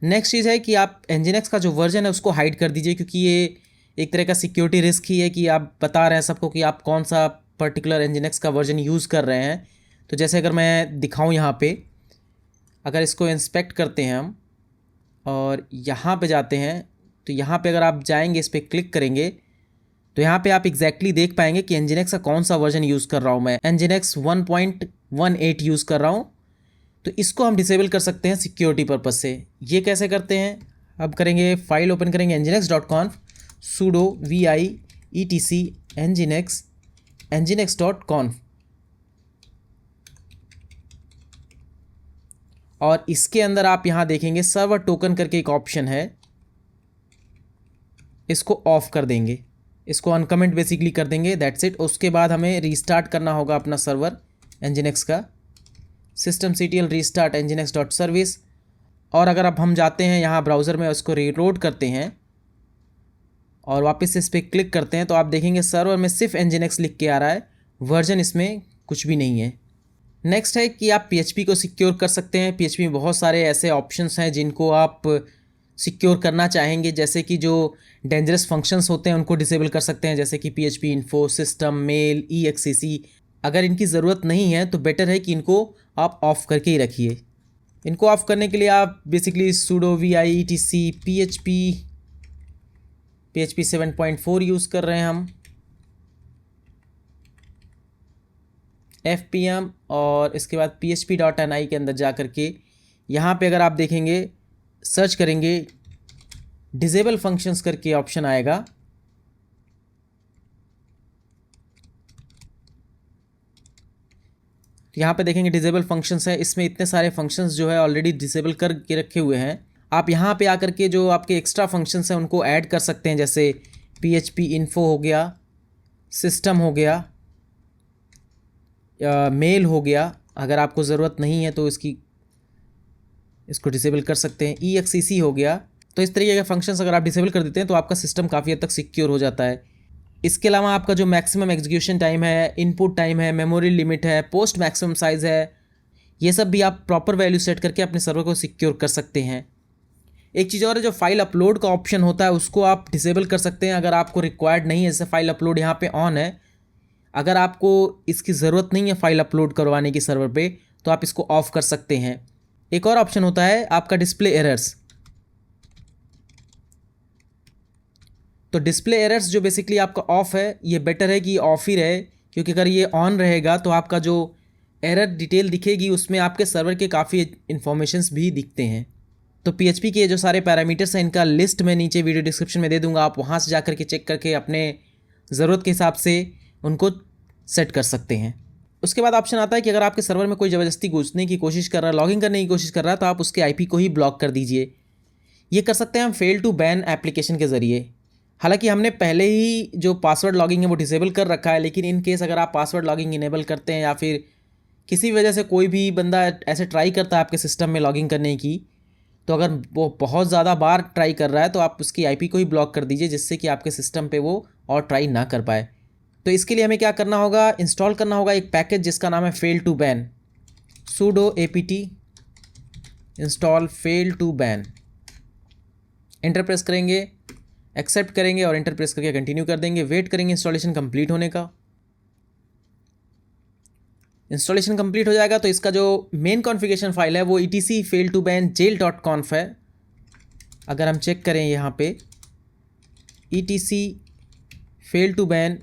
नेक्स्ट चीज़ है कि आप nginx का जो वर्जन है उसको हाइड कर दीजिए, क्योंकि ये एक तरह का सिक्योरिटी रिस्क ही है कि आप बता रहे हैं सबको कि आप कौन सा पर्टिकुलर nginx का वर्जन यूज़ कर रहे हैं। तो जैसे अगर मैं दिखाऊं यहाँ पे, अगर इसको इंस्पेक्ट करते हैं हम और यहाँ पे जाते हैं, तो यहाँ पे अगर आप जाएंगे, इस पर क्लिक करेंगे, तो यहाँ पे आप एग्जैक्टली देख पाएंगे कि Nginx का कौन सा वर्जन यूज़ कर रहा हूँ मैं। Nginx 1.18 यूज़ कर रहा हूँ। तो इसको हम डिसेबल कर सकते हैं सिक्योरिटी पर्पज़ से। ये कैसे करते हैं? अब करेंगे, फाइल ओपन करेंगे nginx.conf sudo vi etc nginx.conf, और इसके अंदर आप यहाँ देखेंगे सर्वर टोकन करके एक ऑप्शन है, इसको ऑफ कर देंगे, इसको अनकमेंट बेसिकली कर देंगे, दैट्स इट। उसके बाद हमें रीस्टार्ट करना होगा अपना सर्वर Nginx का, systemctl रीस्टार्ट nginx.service। और अगर अब हम जाते हैं यहाँ ब्राउज़र में, उसको रीलोड करते हैं और वापस इस पर क्लिक करते हैं, तो आप देखेंगे सर्वर में सिर्फ Nginx लिख के आ रहा है, वर्जन इसमें कुछ भी नहीं है। नेक्स्ट है कि आप PHP को सिक्योर कर सकते हैं। PHP में बहुत सारे ऐसे ऑप्शंस हैं जिनको आप सिक्योर करना चाहेंगे, जैसे कि जो डेंजरस फंक्शंस होते हैं उनको डिसेबल कर सकते हैं, जैसे कि PHP info, system, mail, EXEC। अगर इनकी ज़रूरत नहीं है तो बेटर है कि इनको आप ऑफ़ करके ही रखिए। इनको ऑफ़ करने के लिए आप basically sudo vi etc PHP 7.4 use कर रहे हैं हम, fpm, और इसके बाद php.ini के अंदर जा कर के यहाँ पे अगर आप देखेंगे, सर्च करेंगे, डिसेबल फंक्शंस करके ऑप्शन आएगा। यहाँ पे देखेंगे डिसेबल फंक्शंस है, इसमें इतने सारे फंक्शंस जो है ऑलरेडी डिसेबल करके रखे हुए हैं। आप यहाँ पे आकर के जो आपके एक्स्ट्रा फंक्शंस हैं उनको ऐड कर सकते हैं, जैसे PHP इन्फो हो गया, सिस्टम हो गया, मेल हो गया। अगर आपको ज़रूरत नहीं है तो इसको डिसेबल कर सकते हैं। EXEC हो गया। तो इस तरीके के फंक्शंस अगर आप डिसेबल कर देते हैं तो आपका सिस्टम काफ़ी हद तक सिक्योर हो जाता है। इसके अलावा आपका जो मैक्सिमम एग्जीक्यूशन टाइम है, इनपुट टाइम है, मेमोरी लिमिट है, पोस्ट मैक्सिमम साइज़ है, ये सब भी आप प्रॉपर वैल्यू सेट करके अपने सर्वर को सिक्योर कर सकते हैं। एक चीज़ और है, जो फाइल अपलोड का ऑप्शन होता है उसको आप डिसेबल कर सकते हैं अगर आपको रिक्वायर्ड नहीं है। जैसे फाइल अपलोड यहाँ पे ऑन है, अगर आपको इसकी ज़रूरत नहीं है फाइल अपलोड करवाने की सर्वर पे, तो आप इसको ऑफ़ कर सकते हैं। एक और ऑप्शन होता है आपका डिस्प्ले एरर्स। तो डिस्प्ले एरर्स जो बेसिकली आपका ऑफ़ है, ये बेटर है कि ऑफ़ ही रहे, क्योंकि अगर ये ऑन रहेगा तो आपका जो एरर डिटेल दिखेगी उसमें आपके सर्वर के काफ़ी इन्फॉर्मेशंस भी दिखते हैं। तो PHP के जो सारे पैरामीटर्स हैं इनका लिस्ट मैं नीचे वीडियो डिस्क्रिप्शन में दे दूंगा, आप वहाँ से जा कर के चेक करके अपने ज़रूरत के हिसाब से उनको सेट कर सकते हैं। उसके बाद ऑप्शन आता है कि अगर आपके सर्वर में कोई ज़बरदस्ती घुसने की कोशिश कर रहा है, लॉगिन करने की कोशिश कर रहा है, तो आप उसके IP को ही ब्लॉक कर दीजिए। ये कर सकते हैं हम फेल टू बैन एप्लीकेशन के ज़रिए। हालांकि हमने पहले ही जो पासवर्ड लॉगिंग है वो डिसेबल कर रखा है, लेकिन इन केस अगर आप पासवर्ड लॉगिंग इनेबल करते हैं या फिर किसी वजह से कोई भी बंदा ऐसे ट्राई करता है आपके सिस्टम में लॉगिन करने की, तो अगर वो बहुत ज़्यादा बार ट्राई कर रहा है तो आप उसकी IP को ही ब्लॉक कर दीजिए, जिससे कि आपके सिस्टम पे वो और ट्राई ना कर पाए। तो इसके लिए हमें क्या करना होगा, इंस्टॉल करना होगा एक पैकेज जिसका नाम है fail to ban. sudo apt install fail to ban, enter press करेंगे, एक्सेप्ट करेंगे और एंटर प्रेस करके कंटिन्यू कर देंगे। वेट करेंगे इंस्टॉलेशन कंप्लीट होने का। इंस्टॉलेशन कंप्लीट हो जाएगा तो इसका जो मेन कॉन्फ़िगरेशन फाइल है वो etc fail to ban jail.conf है। अगर हम चेक करें यहाँ पे etc fail to ban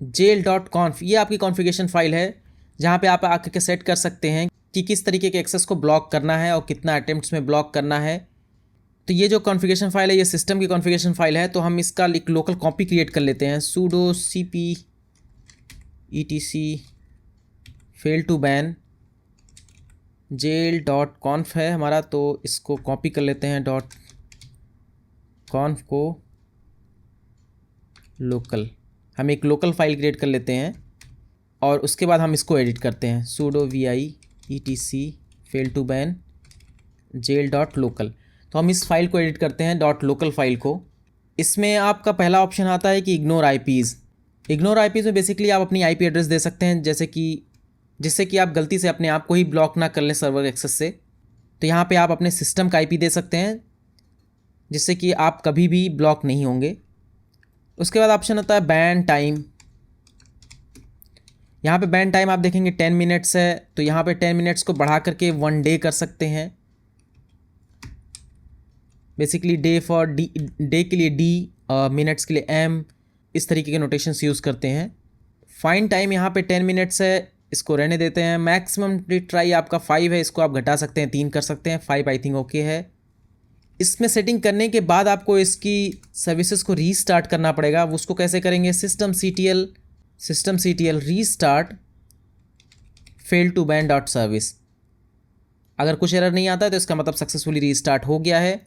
jail.conf, ये आपकी कॉन्फ़िगरेशन फाइल है जहाँ पे आप आकर के सेट कर सकते हैं कि किस तरीके के एक्सेस को ब्लॉक करना है और कितना अटेम्प्ट्स में ब्लॉक करना है। तो ये जो कॉन्फ़िगरेशन फाइल है ये सिस्टम की कॉन्फ़िगरेशन फाइल है, तो हम इसका एक लोकल कॉपी क्रिएट कर लेते हैं। sudo cp etc fail to ban jail.conf है हमारा, तो इसको कॉपी कर लेते हैं .conf को लोकल, हम एक लोकल फाइल क्रिएट कर लेते हैं और उसके बाद हम इसको एडिट करते हैं sudo vi etc fail to ban jail.local। तो हम इस फाइल को एडिट करते हैं .local फाइल को। इसमें आपका पहला ऑप्शन आता है कि इग्नोर IPs। इग्नोर IPs में बेसिकली आप अपनी IP एड्रेस दे सकते हैं, जिससे कि आप गलती से अपने आप को ही ब्लॉक ना कर लें सर्वर एक्सेस से। तो यहाँ पे आप अपने सिस्टम का IP दे सकते हैं जिससे कि आप कभी भी ब्लॉक नहीं होंगे। उसके बाद ऑप्शन आता है बैन टाइम। यहाँ पे बैन टाइम आप देखेंगे 10 मिनट्स है, तो यहाँ पे 10 मिनट्स को बढ़ा करके 1 डे कर सकते हैं। Basically day for D, day के लिए डी, मिनट्स के लिए एम, इस तरीके के नोटेशंस यूज़ करते हैं। फाइन टाइम यहाँ पे 10 मिनट्स है, इसको रहने देते हैं। मैक्सिमम रिट्राई आपका 5 है, इसको आप घटा सकते हैं, 3 कर सकते हैं। 5 आई थिंक ओके है। इसमें सेटिंग करने के बाद आपको इसकी सर्विसेज को रीस्टार्ट करना पड़ेगा। वो उसको कैसे करेंगे, system C T L restart fail to ban dot service. अगर कुछ एरर नहीं आता है तो इसका मतलब सक्सेसफुली रीस्टार्ट हो गया है।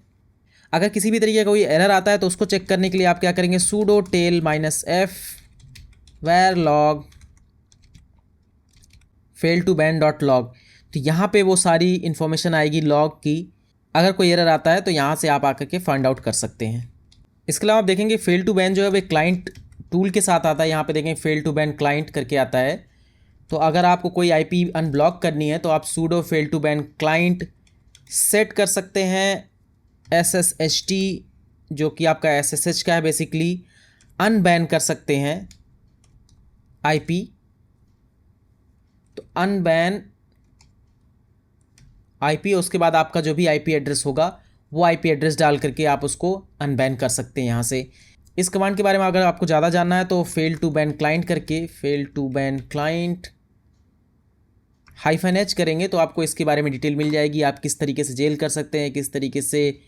अगर किसी भी तरीके का कोई एरर आता है तो उसको चेक करने के लिए आप क्या करेंगे, sudo tail -f var log fail to ban dot log। तो यहाँ पे वो सारी इन्फॉर्मेशन आएगी लॉग की। अगर कोई एरर आता है तो यहाँ से आप आकर के फाइंड आउट कर सकते हैं। इसके अलावा आप देखेंगे फेल टू बैन जो है वो क्लाइंट टूल के साथ आता है। यहाँ पे देखेंगे फेल टू बैन क्लाइंट करके आता है। तो अगर आपको कोई आईपी अनब्लॉक करनी है तो आप sudo fail to ban client set कर सकते हैं। SSHT जो कि आपका SSH का है, बेसिकली अनबैन कर सकते हैं आईपी। तो अनबैन आईपी, उसके बाद आपका जो भी आईपी एड्रेस होगा वो आईपी एड्रेस डाल करके आप उसको अनबैन कर सकते हैं यहाँ से। इस कमांड के बारे में अगर आपको ज़्यादा जानना है तो फेल टू बैन क्लाइंट करके fail to ban client -h करेंगे तो आपको इसके बारे में डिटेल मिल जाएगी। आप किस तरीके से जेल कर सकते हैं, किस तरीके से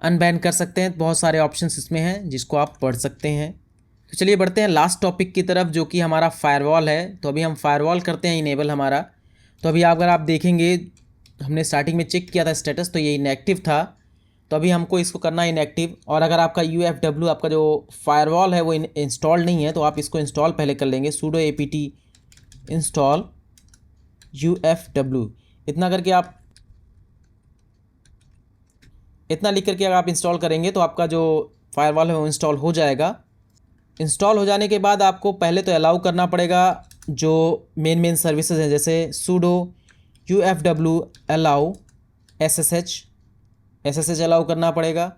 अनबैन कर सकते हैं। बहुत सारे ऑप्शंस इसमें हैं जिसको आप पढ़ सकते हैं। तो चलिए बढ़ते हैं लास्ट टॉपिक की तरफ जो कि हमारा फायरवॉल है। तो अभी हम फायरवॉल करते हैं इनेबल हमारा। तो अभी अगर आप देखेंगे हमने स्टार्टिंग में चेक किया था स्टेटस, तो ये इनएक्टिव था। तो अभी हमको इसको करना है इनएक्टिव। और अगर आपका UFW आपका जो फायरवॉल है वो इंस्टॉल नहीं है तो आप इसको इंस्टॉल पहले कर लेंगे। sudo apt इंस्टॉल UFW इतना करके आप, इतना लिख करके अगर आप इंस्टॉल करेंगे तो आपका जो फायरवॉल है वो इंस्टॉल हो जाएगा। इंस्टॉल हो जाने के बाद आपको पहले तो अलाउ करना पड़ेगा जो मेन सर्विसेज हैं, जैसे sudo UFW allow SSH allow करना पड़ेगा।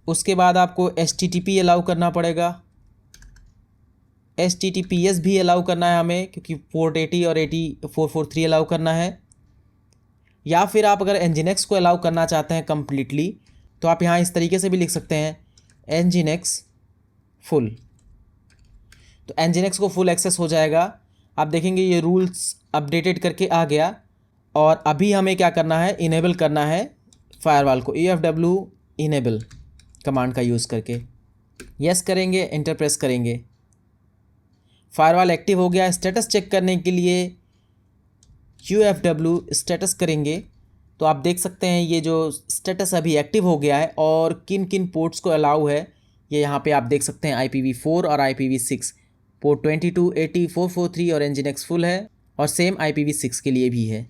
उसके बाद आपको HTTP अलाउ करना पड़ेगा, HTTPS भी अलाउ करना है हमें क्योंकि पोर्ट 80 और 8443 अलाउ करना है। या फिर आप अगर Nginx को अलाउ करना चाहते हैं कम्प्लीटली तो आप यहाँ इस तरीके से भी लिख सकते हैं Nginx फुल। तो Nginx को फुल एक्सेस हो जाएगा। आप देखेंगे ये रूल्स अपडेटेड करके आ गया। और अभी हमें क्या करना है, इनेबल करना है फायरवॉल को UFW इनेबल कमांड का यूज़ करके। यस करेंगे, एंटर प्रेस करेंगे, फायरवॉल एक्टिव हो गया। स्टेटस चेक करने के लिए UFW स्टेटस करेंगे तो आप देख सकते हैं ये जो स्टेटस अभी एक्टिव हो गया है और किन किन पोर्ट्स को अलाउ है ये यहाँ पे आप देख सकते हैं। IPv4 और IPv6 पोर्ट 22, 80, 443 और Nginx फुल है और सेम IPv6 के लिए भी है।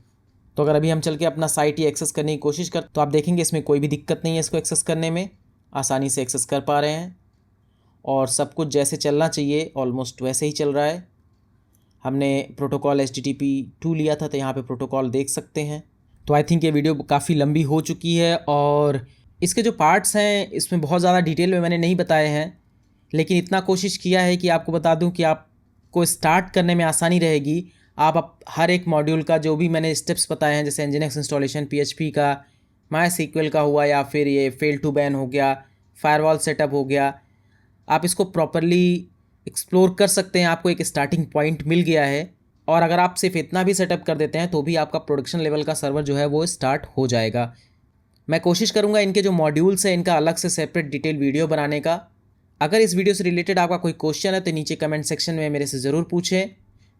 तो अगर अभी हम चल के अपना साइट ही एक्सेस करने की कोशिश कर तो आप देखेंगे इसमें कोई भी दिक्कत नहीं है। इसको एक्सेस करने में आसानी से एक्सेस कर पा रहे हैं और सब कुछ जैसे चलना चाहिए ऑलमोस्ट वैसे ही चल रहा है। हमने प्रोटोकॉल HTTP 2 लिया था तो यहाँ पे प्रोटोकॉल देख सकते हैं। तो आई थिंक ये वीडियो काफ़ी लंबी हो चुकी है और इसके जो पार्ट्स हैं इसमें बहुत ज़्यादा डिटेल में मैंने नहीं बताए हैं, लेकिन इतना कोशिश किया है कि आपको बता दूं कि आपको स्टार्ट करने में आसानी रहेगी। आप हर एक मॉड्यूल का जो भी मैंने स्टेप्स बताए हैं, जैसे Nginx इंस्टॉलेशन, PHP का, MySQL का हुआ या फिर ये फेल टू बैन हो गया, फायरवॉल सेटअप हो गया, आप इसको प्रॉपरली एक्सप्लोर कर सकते हैं। आपको एक स्टार्टिंग पॉइंट मिल गया है और अगर आप सिर्फ इतना भी सेटअप कर देते हैं तो भी आपका प्रोडक्शन लेवल का सर्वर जो है वो स्टार्ट हो जाएगा। मैं कोशिश करूंगा इनके जो मॉड्यूल्स हैं इनका अलग से सेपरेट डिटेल वीडियो बनाने का। अगर इस वीडियो से रिलेटेड आपका कोई क्वेश्चन है तो नीचे कमेंट सेक्शन में मेरे से ज़रूर पूछें,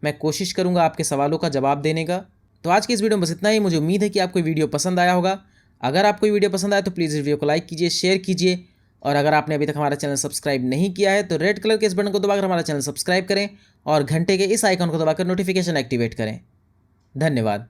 मैं कोशिश करूंगा आपके सवालों का जवाब देने का। तो आज की इस वीडियो में बस इतना ही। मुझे उम्मीद है कि आपको वीडियो पसंद आया होगा। अगर आपको वीडियो पसंद आया तो प्लीज़ इस वीडियो को लाइक कीजिए, शेयर कीजिए और अगर आपने अभी तक हमारा चैनल सब्सक्राइब नहीं किया है तो रेड कलर के इस बटन को दबाकर हमारा चैनल सब्सक्राइब करें और घंटे के इस आइकन को दबाकर नोटिफिकेशन एक्टिवेट करें। धन्यवाद।